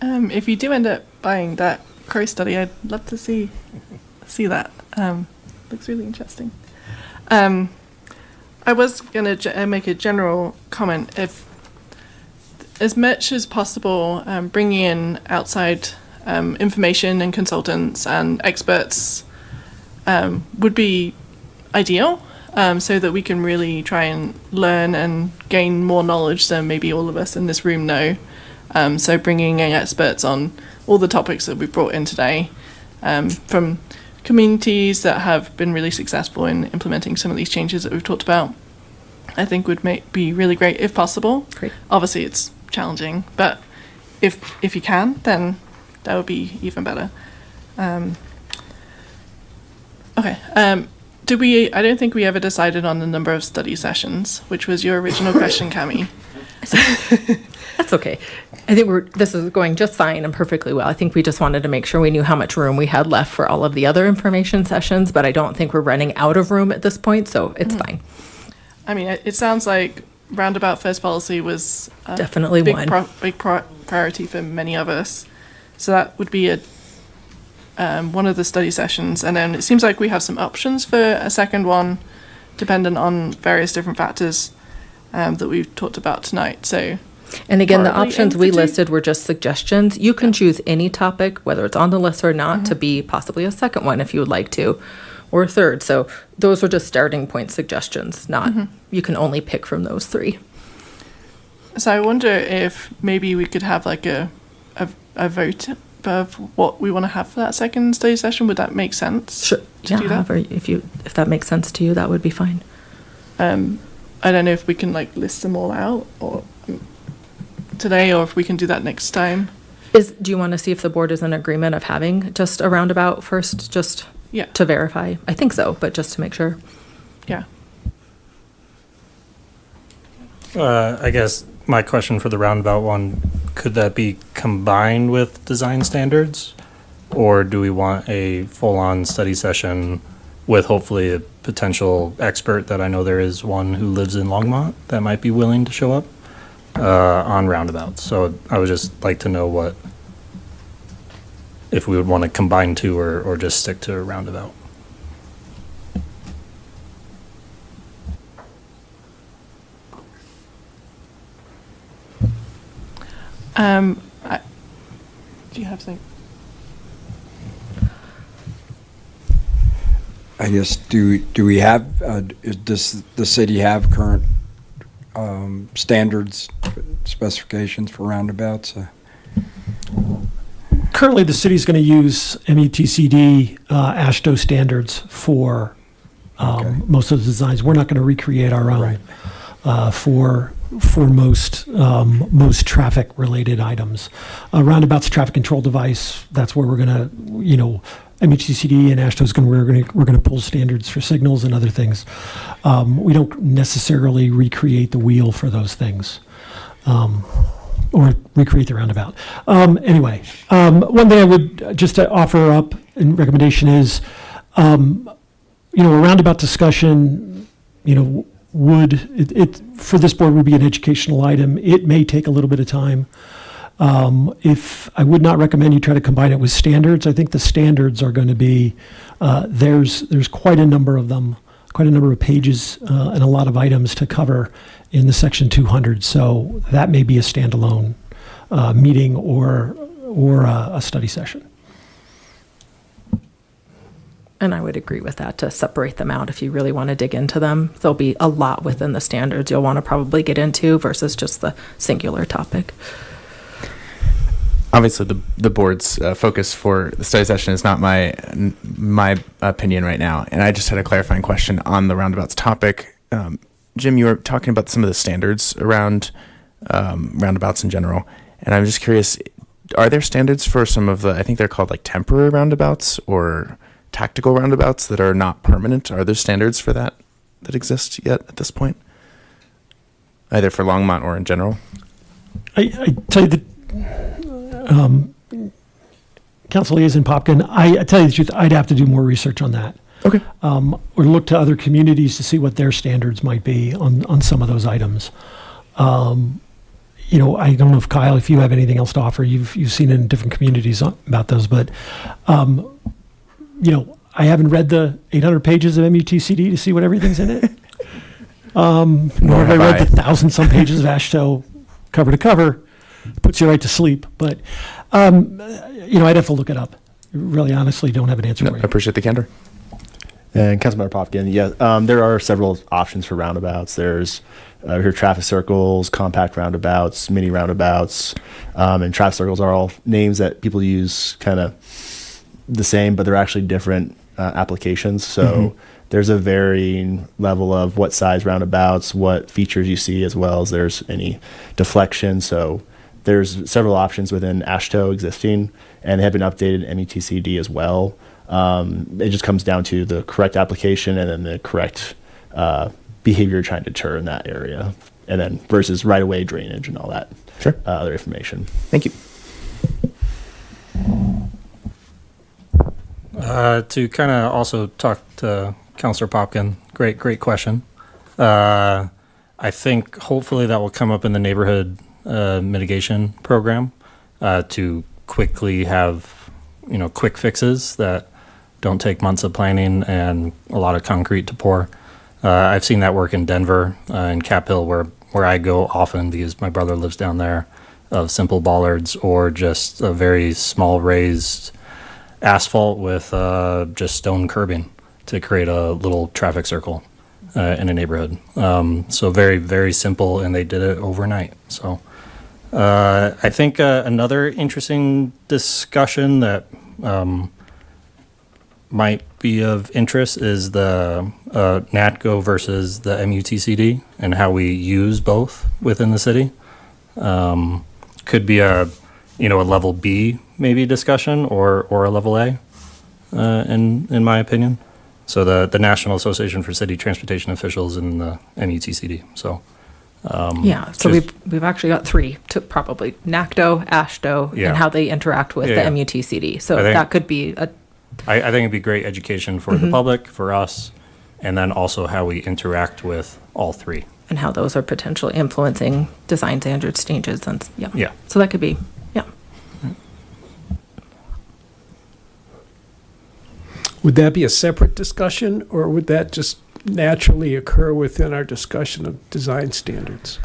A: If you do end up buying that Crow study, I'd love to see that. Looks really interesting. I was going to make a general comment. If, as much as possible, bringing in outside information and consultants and experts would be ideal. so that we can really try and learn and gain more knowledge than maybe all of us in this room know. So bringing in experts on all the topics that we brought in today, from communities that have been really successful in implementing some of these changes that we've talked about, I think would be really great if possible.
K: Great.
A: Obviously, it's challenging, but if you can, then that would be even better. Okay. I don't think we ever decided on the number of study sessions, which was your original question, Cami.
K: That's okay. I think this is going just fine and perfectly well. I think we just wanted to make sure we knew how much room we had left for all of the other information sessions, but I don't think we're running out of room at this point, so it's fine.
A: I mean, it sounds like roundabout first policy was
K: Definitely
A: big priority for many of us. So that would be one of the study sessions. And then it seems like we have some options for a second one, dependent on various different factors that we've talked about tonight. So,
K: and again, the
A: probably
K: options we
A: institute.
K: listed were just suggestions. You can choose any topic, whether it's on the list or not, to be possibly a second one if you would like to, or a third. So those were just starting point suggestions, not you can only pick from those three.
A: So I wonder if maybe we could have like a vote of what we want to have for that second study session. Would that make sense?
K: Sure.
A: To do that?
K: However, if that makes sense to you, that would be fine.
A: I don't know if we can like list them all out or today, or if we can do that next time.
K: Do you want to see if the board is in agreement of having just a roundabout first, just to verify? I think so, but just to make sure.
A: Yeah.
E: I guess my question for the roundabout one, could that be combined with design standards? Or do we want a full-on study session with hopefully a potential expert that I know there is one who lives in Longmont that might be willing to show up on roundabouts? So I would just like to know if we would want to combine two or just stick to a roundabout.
A: Do you have something?
I: I guess, do we have, does the city have current standards, specifications for roundabouts?
M: Currently, the city's going to use METCD AASHTO standards for most of the designs. We're not going to recreate our own for most traffic related items. Roundabouts traffic control device. That's where we're going to, METCD and AASHTO is going. We're going to pull standards for signals and other things. We don't necessarily recreate the wheel for those things. Or recreate the roundabout. Anyway, one thing I would just to offer up in recommendation is, a roundabout discussion, would for this board would be an educational item. It may take a little bit of time. If I would not recommend you try to combine it with standards, I think the standards are going to be there's quite a number of them, quite a number of pages and a lot of items to cover in the section 200. So that may be a standalone meeting or a study session.
K: And I would agree with that, to separate them out if you really want to dig into them. There'll be a lot within the standards you'll want to probably get into versus just the singular topic.
J: Obviously, the board's focus for the study session is not my opinion right now. And I just had a clarifying question on the roundabouts topic. Jim, you were talking about some of the standards around roundabouts in general. And I'm just curious, are there standards for some of the, I think they're called like temporary roundabouts or tactical roundabouts that are not permanent? Are there standards for that exist yet at this point? Either for Longmont or in general?
M: I tell you that, Council Liaison Popkin, I tell you the truth, I'd have to do more research on that.
J: Okay.
M: Or look to other communities to see what their standards might be on some of those items. I don't know if Kyle, if you have anything else to offer, you've seen it in different communities about those, but I haven't read the 800 pages of MUTCD to see what everything's in it. Nor have I read the 1,000-some pages of AASHTO cover to cover. Puts you right to sleep. But, I'd have to look it up. Really, honestly, don't have an answer for you.
J: I appreciate the candor.
N: And Councilmember Popkin, there are several options for roundabouts. There's here traffic circles, compact roundabouts, mini roundabouts, and traffic circles are all names that people use kind of the same, but they're actually different applications. So there's a varying level of what size roundabouts, what features you see, as well as there's any deflection. So there's several options within AASHTO existing, and they have been updated in METCD as well. It just comes down to the correct application and then the correct behavior you're trying to deter in that area, and then versus right-of-way drainage and all that other information.
J: Thank you.
E: To kind of also talk to Councilor Popkin, great question. I think hopefully that will come up in the neighborhood mitigation program to quickly have, quick fixes that don't take months of planning and a lot of concrete to pour. I've seen that work in Denver, in Cap Hill, where I go often because my brother lives down there, of simple bollards or just a very small raised asphalt with just stone curbing to create a little traffic circle in a neighborhood. So very, very simple, and they did it overnight. So I think another interesting discussion that might be of interest is the NATCO versus the MUTCD and how we use both within the city. Could be a level B maybe discussion or a level A in my opinion. So the National Association for City Transportation Officials and the MUTCD. So
K: so we've actually got three to probably NACDO, AASHTO, and how they interact with the MUTCD. So that could be
E: I think it'd be great education for the public, for us, and then also how we interact with all three.
K: And how those are potentially influencing design standards changes. And
E: Yeah.
K: So that could be,
D: Would that be a separate discussion, or would that just naturally occur within our discussion of design standards?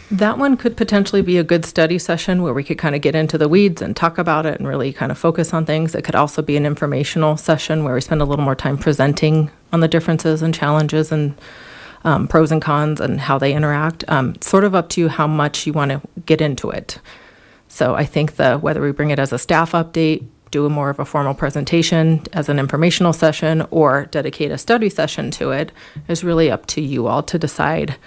K: That one could potentially be a good study session where we could kind of get into the weeds and talk about it and really kind of focus on things. It could also be an informational session where we spend a little more time presenting on the differences and challenges and pros and cons and how they interact. Sort of up to you how much you want to get into it. So I think whether we bring it as a staff update, do a more of a formal presentation as an informational session, or dedicate a study session to it is really up to you all to decide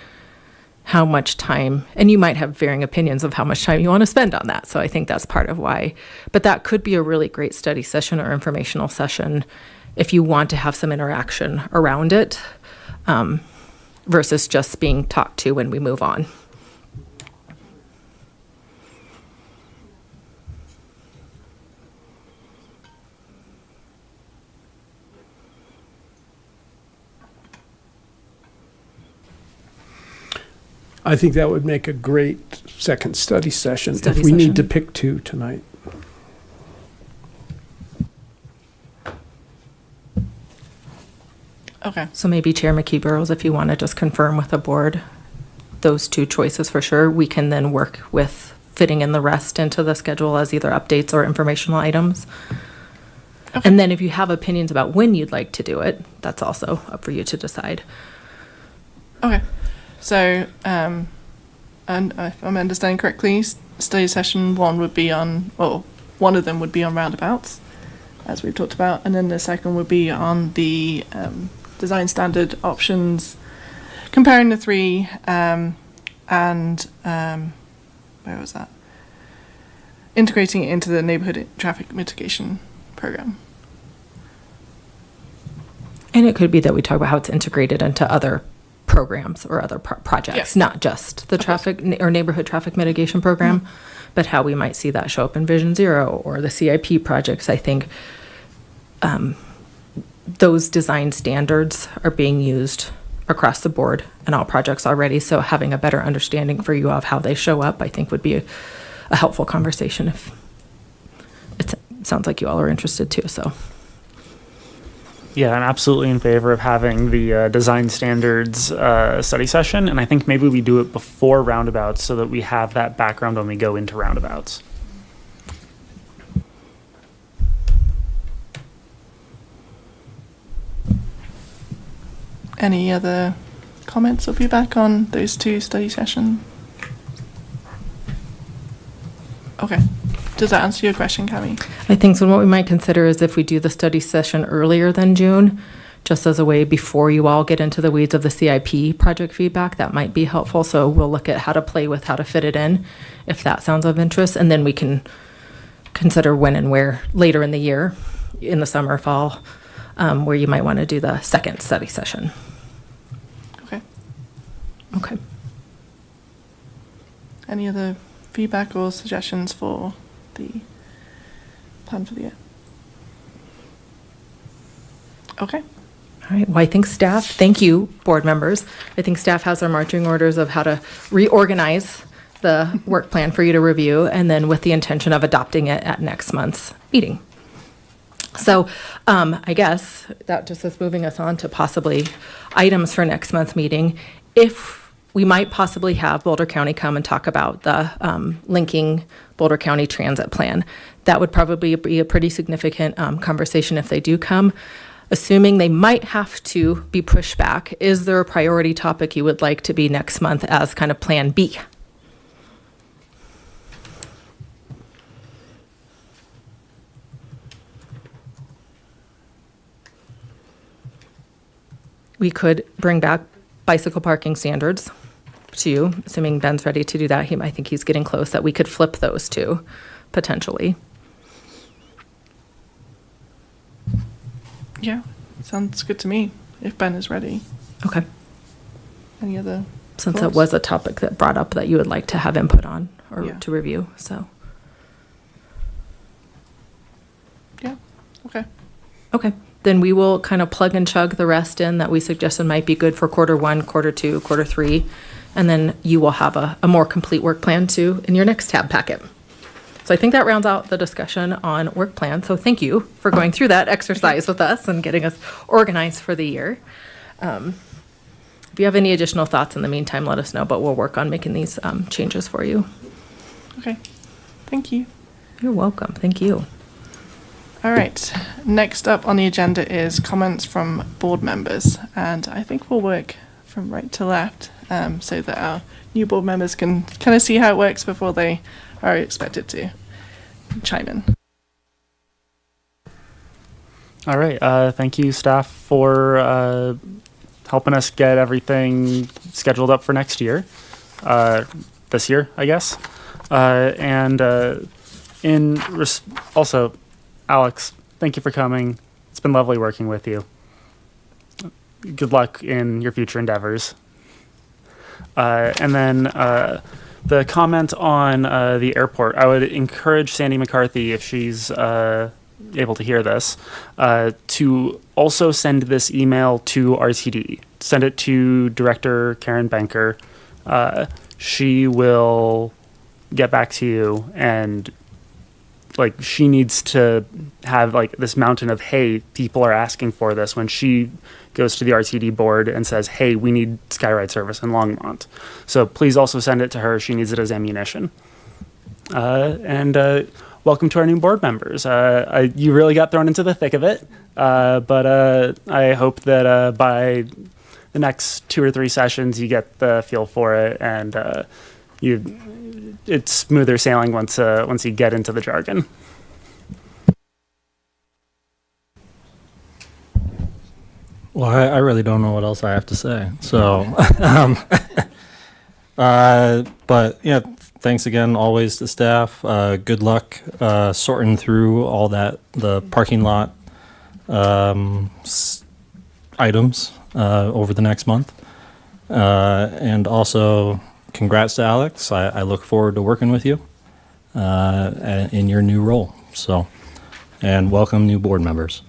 K: how much time, and you might have varying opinions of how much time you want to spend on that. So I think that's part of why. But that could be a really great study session or informational session if you want to have some interaction around it, versus just being talked to when we move on.
D: I think that would make a great second study session if we need to pick two tonight.
A: Okay.
K: So maybe Chair McKee-Burrows, if you want to just confirm with the board those two choices for sure, we can then work with fitting in the rest into the schedule as either updates or informational items. Okay. And then if you have opinions about when you'd like to do it, that's also up for you to decide.
A: Okay. So, and if I'm understanding correctly, study session one would be on, well, one of them would be on roundabouts, as we've talked about, and then the second would be on the design standard options, comparing the three, and where was that? Integrating it into the neighborhood traffic mitigation program.
K: And it could be that we talk about how it's integrated into other programs or other projects, not just the traffic or neighborhood traffic mitigation program, but how we might see that show up in Vision Zero or the CIP projects. I think those design standards are being used across the board in all projects already, so having a better understanding for you of how they show up, I think would be a helpful conversation if it sounds like you all are interested too. So.
C: Yeah, I'm absolutely in favor of having the design standards study session, and I think maybe we do it before roundabouts so that we have that background when we go into roundabouts.
A: Any other comments or feedback on those two study sessions? Okay. Does that answer your question, Cami?
K: I think so. What we might consider is if we do the study session earlier than June, just as a way before you all get into the weeds of the CIP project feedback, that might be helpful. So we'll look at how to play with how to fit it in, if that sounds of interest. And then we can consider when and where later in the year, in the summer, fall, where you might want to do the second study session.
A: Okay.
K: Okay.
A: Any other feedback or suggestions for the plan for the year? Okay.
K: All right. Well, I think staff, thank you, board members. I think staff has our marching orders of how to reorganize the work plan for you to review, and then with the intention of adopting it at next month's meeting. So I guess that just is moving us on to possibly items for next month's meeting. If we might possibly have Boulder County come and talk about the linking Boulder County transit plan. That would probably be a pretty significant conversation if they do come. Assuming they might have to be pushed back, is there a priority topic you would like to be next month as kind of plan B? We could bring back bicycle parking standards to you, assuming Ben's ready to do that. I think he's getting close, that we could flip those two, potentially.
A: Yeah, sounds good to me, if Ben is ready.
K: Okay.
A: Any other
K: Since
A: thoughts?
K: that was a topic that brought up that you would like to have input on or
A: Yeah.
K: to review, so.
A: Yeah, okay.
K: Okay, then we will kind of plug and chug the rest in that we suggested might be good for quarter one, quarter two, quarter three, and then you will have a more complete work plan too in your next tab packet. So I think that rounds out the discussion on work plan. So thank you for going through that exercise with us and getting us organized for the year. If you have any additional thoughts in the meantime, let us know, but we'll work on making these changes for you.
A: Okay, thank you.
K: You're welcome, thank you.
A: All right, next up on the agenda is comments from board members, and I think we'll work from right to left so that our new board members can kind of see how it works before they are expected to chime in.
C: All right. Thank you, staff, for helping us get everything scheduled up for next year. This year, I guess. Also, Alex, thank you for coming. It's been lovely working with you. Good luck in your future endeavors. And then the comment on the airport, I would encourage Sandy McCarthy, if she's able to hear this, to also send this email to RTD. Send it to Director Karen Banker. She will get back to you, and like she needs to have like this mountain of, hey, people are asking for this, when she goes to the RTD board and says, hey, we need Skyride service in Longmont. So please also send it to her. She needs it as ammunition. And welcome to our new board members. You really got thrown into the thick of it, but I hope that by the next 2 or 3 sessions you get the feel for it, and it's smoother sailing once you get into the jargon.
E: Well, I really don't know what else I have to say. So, but yeah, thanks again always to staff. Good luck sorting through all that, the parking lot items over the next month. And also, congrats to Alex. I look forward to working with you in your new role. So, and welcome new board members.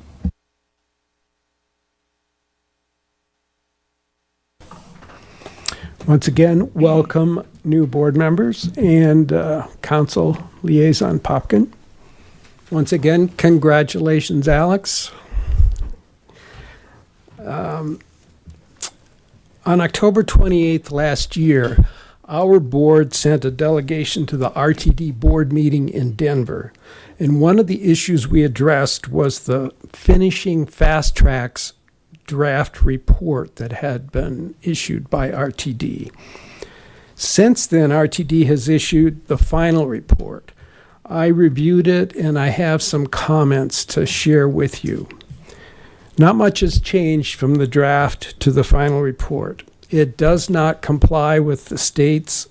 D: Once again, welcome new board members and council liaison Popkin. Once again, congratulations, Alex. On October 28th last year, our board sent a delegation to the RTD board meeting in Denver. And one of the issues we addressed was the finishing fast tracks draft report that had been issued by RTD. Since then, RTD has issued the final report. I reviewed it and I have some comments to share with you. Not much has changed from the draft to the final report. It does not comply with the state's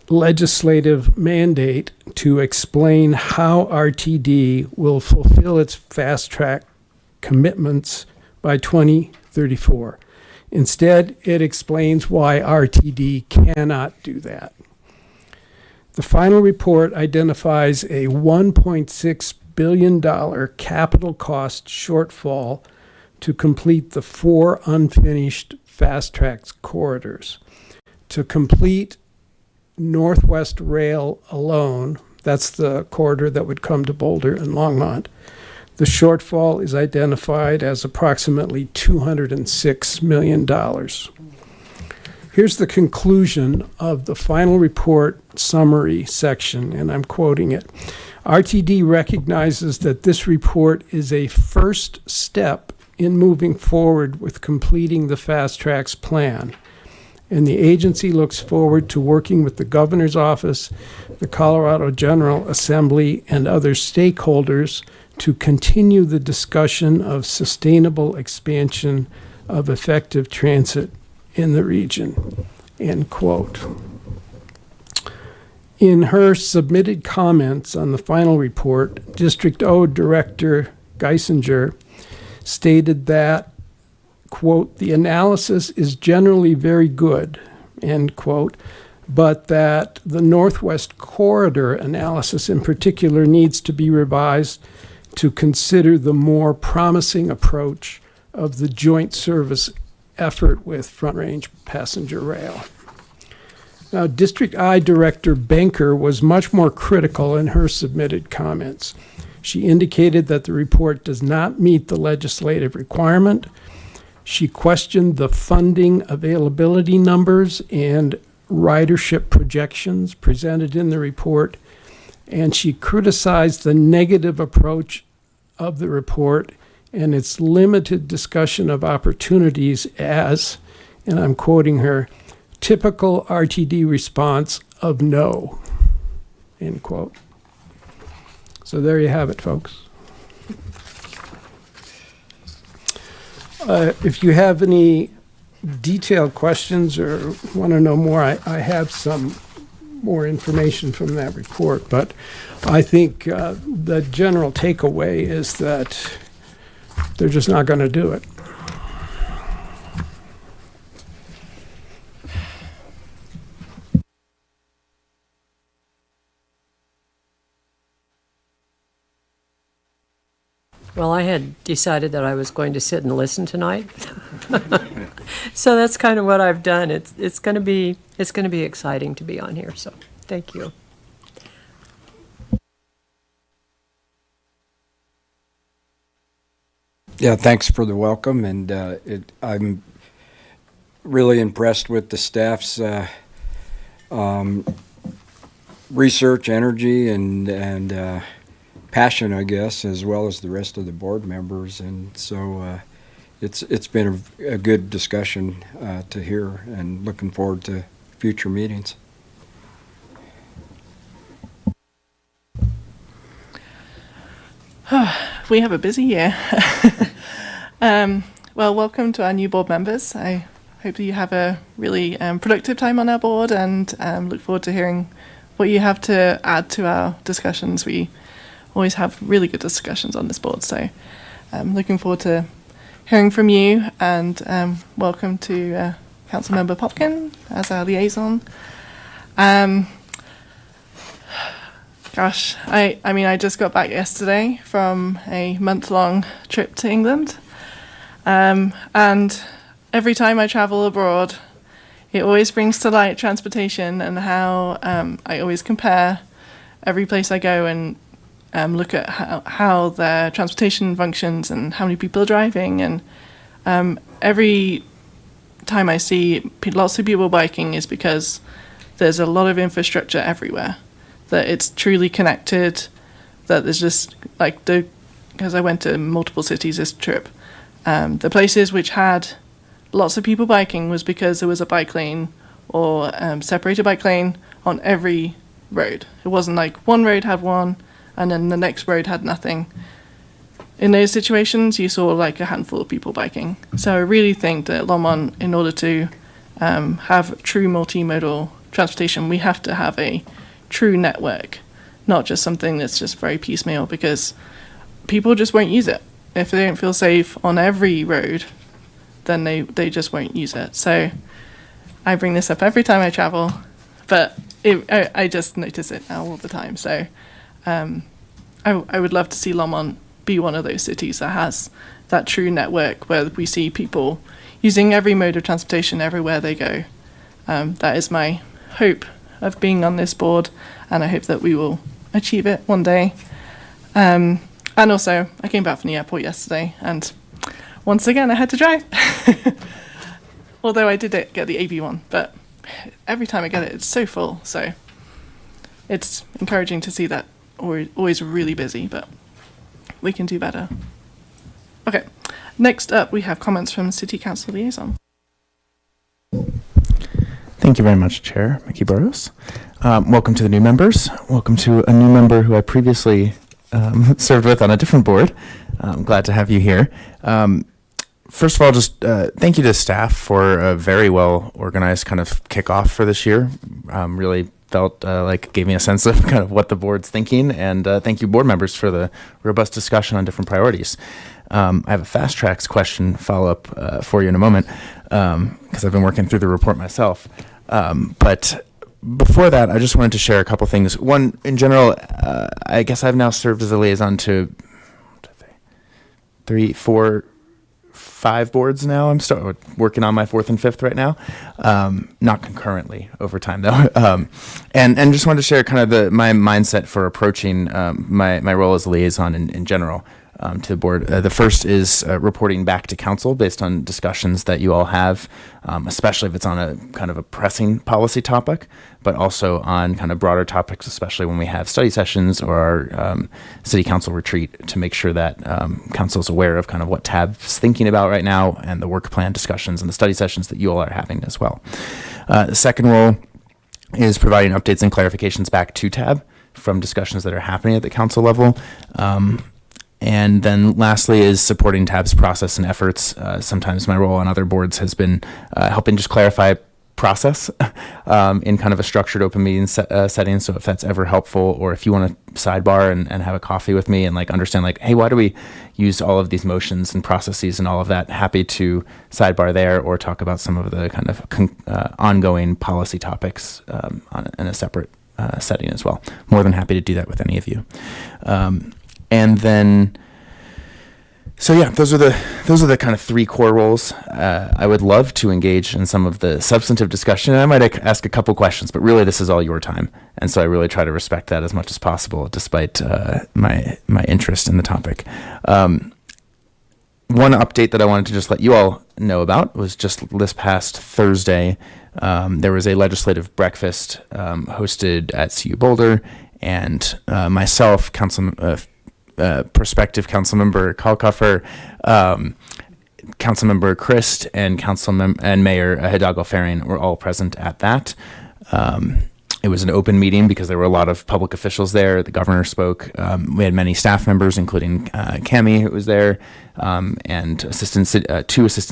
D: legislative mandate to explain how RTD will fulfill its fast track commitments by 2034. Instead, it explains why RTD cannot do that. The final report identifies a $1.6 billion capital cost shortfall to complete the 4 unfinished fast track corridors. To complete Northwest Rail alone, that's the corridor that would come to Boulder and Longmont, the shortfall is identified as approximately $206 million. Here's the conclusion of the final report summary section, and I'm quoting it. RTD recognizes that this report is a first step in moving forward with completing the Fast Tracks plan, and the agency looks forward to working with the Governor's Office, the Colorado General Assembly, and other stakeholders to continue the discussion of sustainable expansion of effective transit in the region, end quote. In her submitted comments on the final report, District O Director Geisinger stated that, quote, the analysis is generally very good, end quote, but that the Northwest Corridor analysis in particular needs to be revised to consider the more promising approach of the joint service effort with Front Range Passenger Rail. Now, District I Director Banker was much more critical in her submitted comments. She indicated that the report does not meet the legislative requirement. She questioned the funding availability numbers and ridership projections presented in the report, and she criticized the negative approach of the report and its limited discussion of opportunities as, and I'm quoting her, typical RTD response of no, end quote. So there you have it, folks. If you have any detailed questions or want to know more, I have some more information from that report, but I think the general takeaway is that they're just not going to do it.
H: Well, I had decided that I was going to sit and listen tonight. So that's kind of what I've done. It's going to be exciting to be on here. So thank you.
I: Yeah, thanks for the welcome, and I'm really impressed with the staff's research, energy, and passion, I guess, as well as the rest of the board members, and so it's been a good discussion to hear, and looking forward to future meetings.
A: We have a busy year. Well, welcome to our new board members. I hope that you have a really productive time on our board, and look forward to hearing what you have to add to our discussions. We always have really good discussions on this board, so I'm looking forward to hearing from you, and welcome to Councilmember Popkin as our liaison. Gosh, I mean, I just got back yesterday from a month-long trip to England, and every time I travel abroad, it always brings to light transportation and how I always compare every place I go and look at how their transportation functions and how many people are driving, and every time I see lots of people biking is because there's a lot of infrastructure everywhere, that it's truly connected, that there's just like because I went to multiple cities this trip, The places which had lots of people biking was because there was a bike lane or separated bike lane on every road. It wasn't like one road had one and then the next road had nothing. In those situations, you saw like a handful of people biking. So I really think that Longmont, in order to have true multimodal transportation, we have to have a true network, not just something that's just very piecemeal, because people just won't use it. If they don't feel safe on every road, then they just won't use it. So I bring this up every time I travel, but I just notice it now all the time. So I would love to see Longmont be one of those cities that has that true network where we see people using every mode of transportation everywhere they go. That is my hope of being on this board, and I hope that we will achieve it one day. And also, I came back from the airport yesterday, and once again, I had to drive. Although I did get the AB one, but every time I get it, it's so full. So it's encouraging to see that we're always really busy, but we can do better. Okay, next up we have comments from City Council Liaison.
J: Thank you very much, Chair Mickey Burrows. Welcome to the new members. Welcome to a new member who I previously served with on a different board. I'm glad to have you here. First of all, just thank you to staff for a very well organized kind of kickoff for this year. Really felt like it gave me a sense of kind of what the board's thinking, and thank you board members for the robust discussion on different priorities. I have a fast tracks question follow-up for you in a moment, because I've been working through the report myself. But before that, I just wanted to share a couple things. One, in general, I guess I've now served as a liaison to 3, 4, 5 boards now. I'm working on my 4th and 5th right now, not concurrently over time though. And just wanted to share kind of my mindset for approaching my role as a liaison in general to the board. The first is reporting back to council based on discussions that you all have, especially if it's on a kind of a pressing policy topic, but also on kind of broader topics, especially when we have study sessions or our city council retreat, to make sure that council is aware of kind of what TAB's thinking about right now and the work plan discussions and the study sessions that you all are having as well. The second role is providing updates and clarifications back to TAB from discussions that are happening at the council level. And then lastly is supporting TAB's process and efforts. Sometimes my role on other boards has been helping just clarify process in kind of a structured open meeting setting. So if that's ever helpful, or if you want to sidebar and have a coffee with me and like understand like, hey, why do we use all of these motions and processes and all of that? Happy to sidebar there, or talk about some of the kind of ongoing policy topics in a separate setting as well. More than happy to do that with any of you. And then, so yeah, those are the kind of 3 core roles. I would love to engage in some of the substantive discussion. I might ask a couple questions, but really this is all your time, and so I really try to respect that as much as possible, despite my interest in the topic. One update that I wanted to just let you all know about was just this past Thursday. There was a legislative breakfast hosted at CU Boulder, and myself, prospective Councilmember Kalkoffer, Councilmember Christ, and and Mayor Hidalgo Ferrin were all present at that. It was an open meeting because there were a lot of public officials there. The governor spoke. We had many staff members, including Cami, who was there, and 2 assistant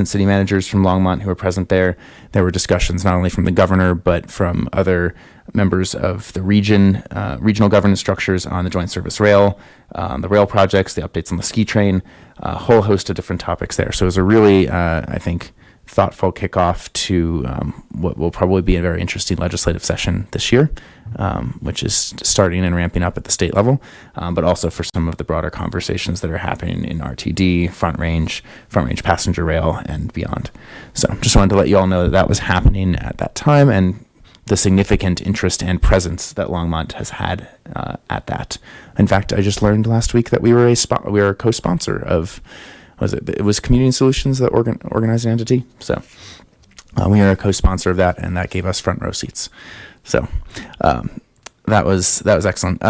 J: city managers from Longmont who were present there. There were discussions not only from the governor, but from other members of the regional governance structures on the Joint Service Rail, the rail projects, the updates on the ski train, a whole host of different topics there. So it was a really, I think, thoughtful kickoff to what will probably be a very interesting legislative session this year, which is starting and ramping up at the state level, but also for some of the broader conversations that are happening in RTD, Front Range passenger rail, and beyond. So just wanted to let you all know that was happening at that time, and the significant interest and presence that Longmont has had at that. In fact, I just learned last week that we were a co-sponsor of, it was Community Solutions, the organizing entity. So we are a co-sponsor of that, and that gave us front row seats. So that was excellent.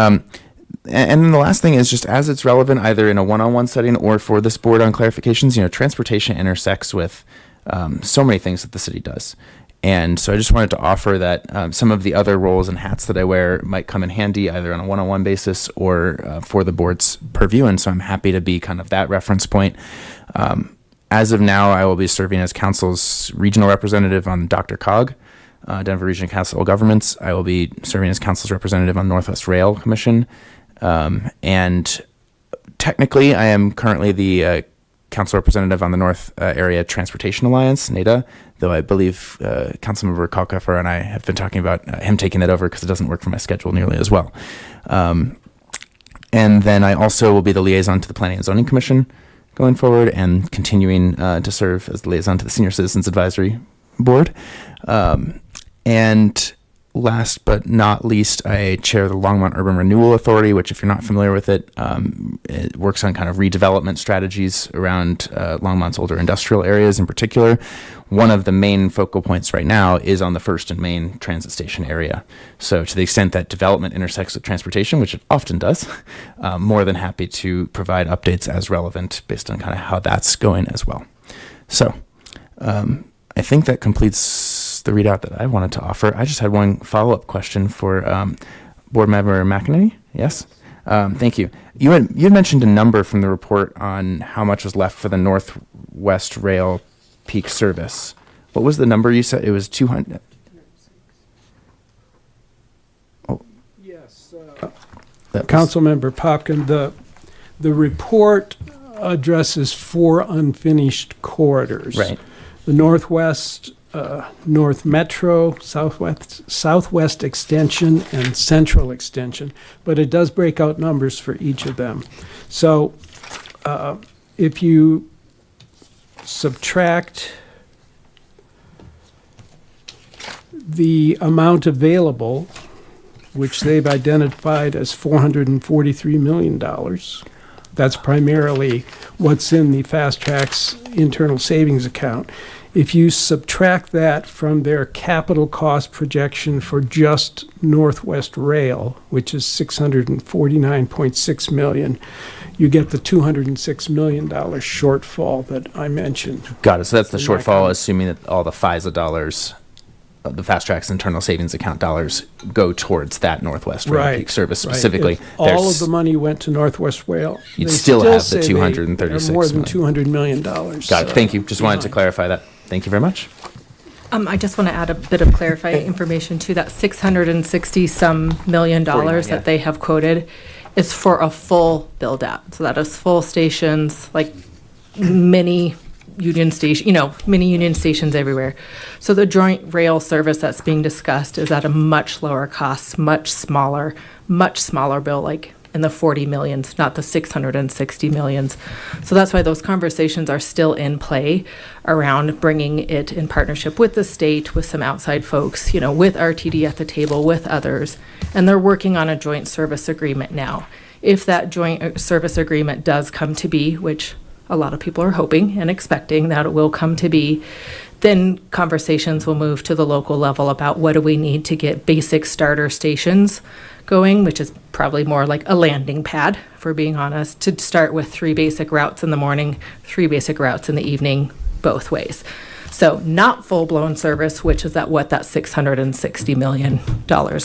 J: and then the last thing is just as it's relevant, either in a one-on-one setting or for this board on clarifications, transportation intersects with so many things that the city does. And so I just wanted to offer that some of the other roles and hats that I wear might come in handy either on a one-on-one basis or for the board's purview. And so I'm happy to be kind of that reference point. As of now, I will be serving as council's regional representative on DRCOG, Denver Regional Council of Governments. I will be serving as council's representative on Northwest Rail Commission. And technically, I am currently the council representative on the North Area Transportation Alliance, NADA, though I believe Councilmember Kalkoffer and I have been talking about him taking that over because it doesn't work for my schedule nearly as well. And then I also will be the liaison to the Planning and Zoning Commission going forward and continuing to serve as the liaison to the Senior Citizens Advisory Board. And last but not least, I chair the Longmont Urban Renewal Authority, which, if you're not familiar with it, it works on kind of redevelopment strategies around Longmont's older industrial areas in particular. One of the main focal points right now is on the First and Main transit station area. So to the extent that development intersects with transportation, which it often does, more than happy to provide updates as relevant based on kind of how that's going as well. So I think that completes the readout that I wanted to offer. I just had one follow-up question for Board Member McEnany. Yes? Thank you. You had mentioned a number from the report on how much was left for the Northwest Rail peak service. What was the number you said? It was 200. Oh.
D: Yes. Councilmember Popkin, the report addresses 4 unfinished corridors.
J: Right.
D: The Northwest, North Metro, Southwest Extension, and Central Extension, but it does break out numbers for each of them. So if you subtract the amount available, which they've identified as $443 million, that's primarily what's in the Fast Track's internal savings account. If you subtract that from their capital cost projection for just Northwest Rail, which is $649.6 million, you get the $206 million shortfall that I mentioned.
J: Got it. So that's the shortfall, assuming that all the FISA dollars, the Fast Track's internal savings account dollars, go towards that Northwest Rail peak service specifically.
D: If all of the money went to Northwest Rail,
J: you'd still have the 236
D: million. More than $200 million.
J: Got it. Thank you. Just wanted to clarify that. Thank you very much.
K: I just want to add a bit of clarifying information to that $660-some million that they have quoted is for a full build out. So that is full stations, like mini Union stations everywhere. So the joint rail service that's being discussed is at a much lower cost, much smaller bill, like in the 40 millions, not the 660 millions. So that's why those conversations are still in play around bringing it in partnership with the state, with some outside folks, with RTD at the table, with others. And they're working on a joint service agreement now. If that joint service agreement does come to be, which a lot of people are hoping and expecting that it will come to be, then conversations will move to the local level about what do we need to get basic starter stations going, which is probably more like a landing pad, if we're being honest, to start with 3 basic routes in the morning, 3 basic routes in the evening, both ways. So not full-blown service, which is what that $660 million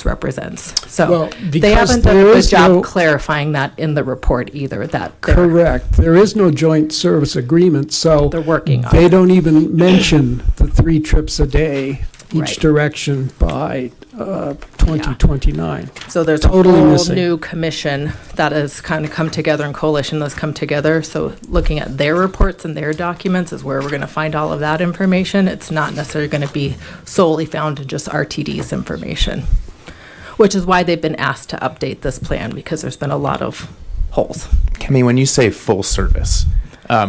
K: represents. So they haven't done a good job clarifying that in the report either.
D: Correct. There is no joint service agreement, so
K: they're working on
D: they don't even mention the 3 trips a day each direction by 2029.
K: So there's
D: totally
K: a whole
D: missing.
K: new commission that has kind of come together, and coalition that's come together. So looking at their reports and their documents is where we're going to find all of that information. It's not necessarily going to be solely found in just RTD's information, which is why they've been asked to update this plan, because there's been a lot of holes.
J: Kemi, when you say full service,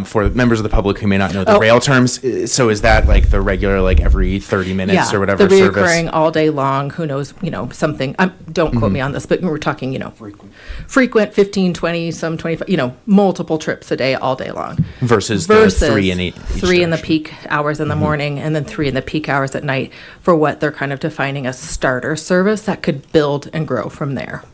J: for members of the public who may not know the rail terms, so is that like the regular, like every 30 minutes or whatever
K: the
J: service?
K: reoccurring all day long, who knows, something, don't quote me on this, but we're talking, frequent 15, 20, some 25, multiple trips a day, all day long.
J: Versus the 3 in each
K: 3 in the peak hours in the morning, and then 3 in the peak hours at night, for what they're kind of defining as starter service that could build and grow from there.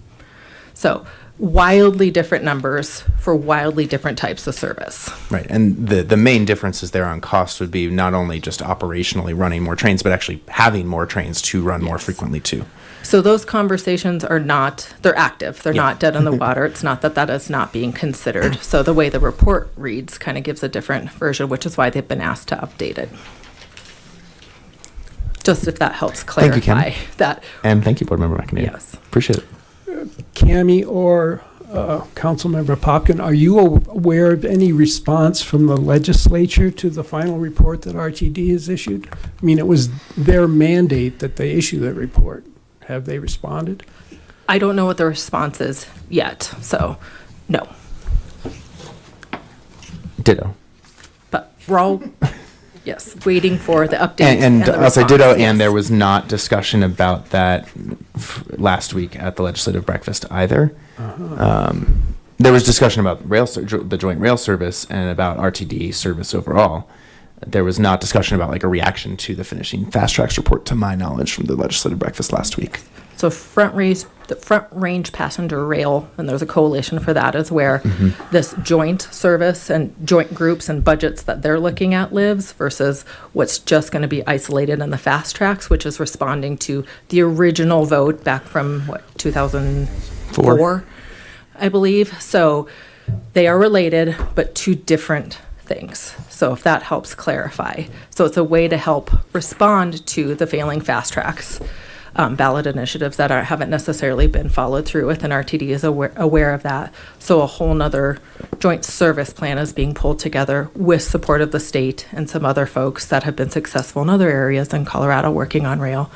K: So wildly different numbers for wildly different types of service.
J: Right, and the main differences there on cost would be not only just operationally running more trains, but actually having more trains to run more frequently too.
K: So those conversations are not, they're active. They're not dead in the water. It's not that that is not being considered. So the way the report reads kind of gives a different version, which is why they've been asked to update it. Just if that helps
J: Thank you,
K: clarify
J: Kim.
K: that.
J: And thank you, Board Member McInerney.
K: Yes.
J: Appreciate it.
D: Cami or Councilmember Popkin, are you aware of any response from the legislature to the final report that RTD has issued? I mean, it was their mandate that they issue that report. Have they responded?
K: I don't know what the response is yet, so no.
J: Ditto.
K: But we're all, yes, waiting for the update.
J: And
K: the
J: I'll say
K: response,
J: ditto,
K: yes.
J: and there was not discussion about that last week at the legislative breakfast either. There was discussion about the joint rail service and about RTD service overall. There was not discussion about like a reaction to the finishing fast tracks report, to my knowledge, from the legislative breakfast last week.
K: So the front range passenger rail, and there's a coalition for that, is where this joint service and joint groups and budgets that they're looking at lives versus what's just going to be isolated in the fast tracks, which is responding to the original vote back from 2004, I believe. So they are related, but two different things. So if that helps clarify. So it's a way to help respond to the failing fast tracks ballot initiatives that haven't necessarily been followed through with, and RTD is aware of that. So a whole nother joint service plan is being pulled together with support of the state and some other folks that have been successful in other areas in Colorado working on rail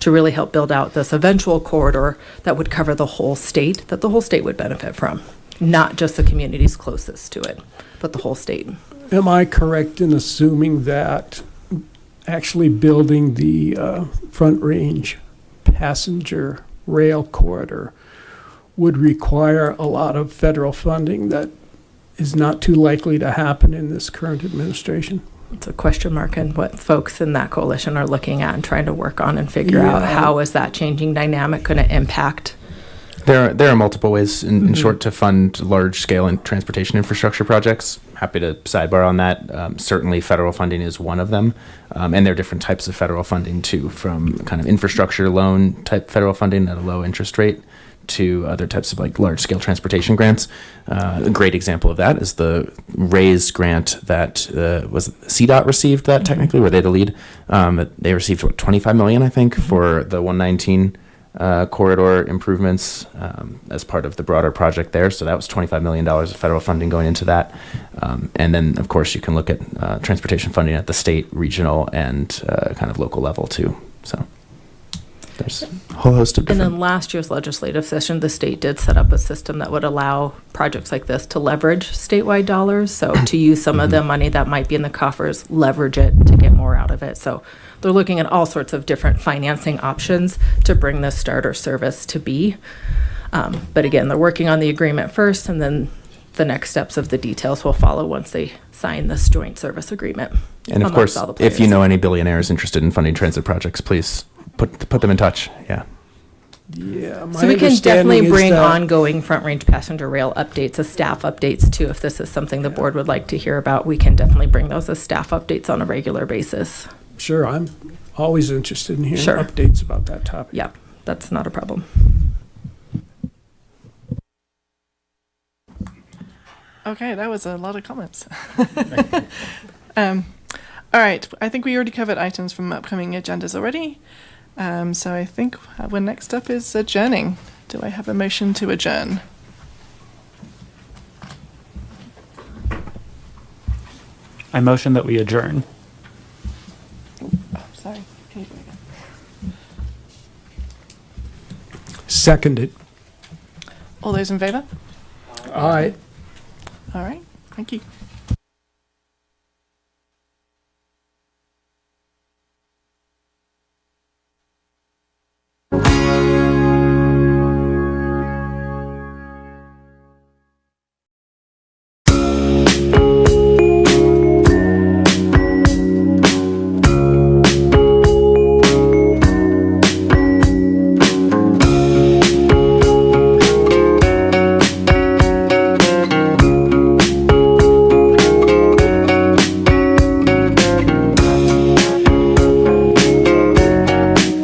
K: to really help build out this eventual corridor that would cover the whole state, that the whole state would benefit from, not just the communities closest to it, but the whole state.
D: Am I correct in assuming that actually building the Front Range passenger rail corridor would require a lot of federal funding that is not too likely to happen in this current administration?
K: It's a question mark, and what folks in that coalition are looking at and trying to work on and figure out how is that changing dynamic going to impact.
J: There are multiple ways, in short, to fund large-scale and transportation infrastructure projects. Happy to sidebar on that. Certainly, federal funding is one of them, and there are different types of federal funding too, from kind of infrastructure loan type federal funding at a low interest rate to other types of like large-scale transportation grants. A great example of that is the RAISE grant that was CDOT received. That technically, were they the lead? They received $25 million, I think, for the 119. Corridor improvements as part of the broader project there. So that was $25 million of federal funding going into that. And then, of course, you can look at transportation funding at the state, regional, and kind of local level, too. So there's a whole host of different...
K: And then last year's legislative session, the state did set up a system that would allow projects like this to leverage statewide dollars. So to use some of the money that might be in the coffers, leverage it to get more out of it. So they're looking at all sorts of different financing options to bring this starter service to be. But again, they're working on the agreement first, and then the next steps of the details will follow once they sign this joint service agreement.
J: And of course, if you know any billionaires interested in funding transit projects, please put them in touch. Yeah.
D: Yeah.
K: So we can definitely bring ongoing Front Range passenger rail updates as staff updates too. If this is something the board would like to hear about, we can definitely bring those as staff updates on a regular basis.
D: Sure, I'm always interested in hearing
K: Sure.
D: updates about that topic.
K: Yep, that's not a problem.
A: Okay, that was a lot of comments. All right, I think we already covered items from upcoming agendas already. So I think our next up is adjourning. Do I have a motion to adjourn?
C: I motion that we adjourn.
A: Oh, sorry. Can you do it again?
D: Seconded.
A: All those in favor?
D: Aye.
A: All right, thank you.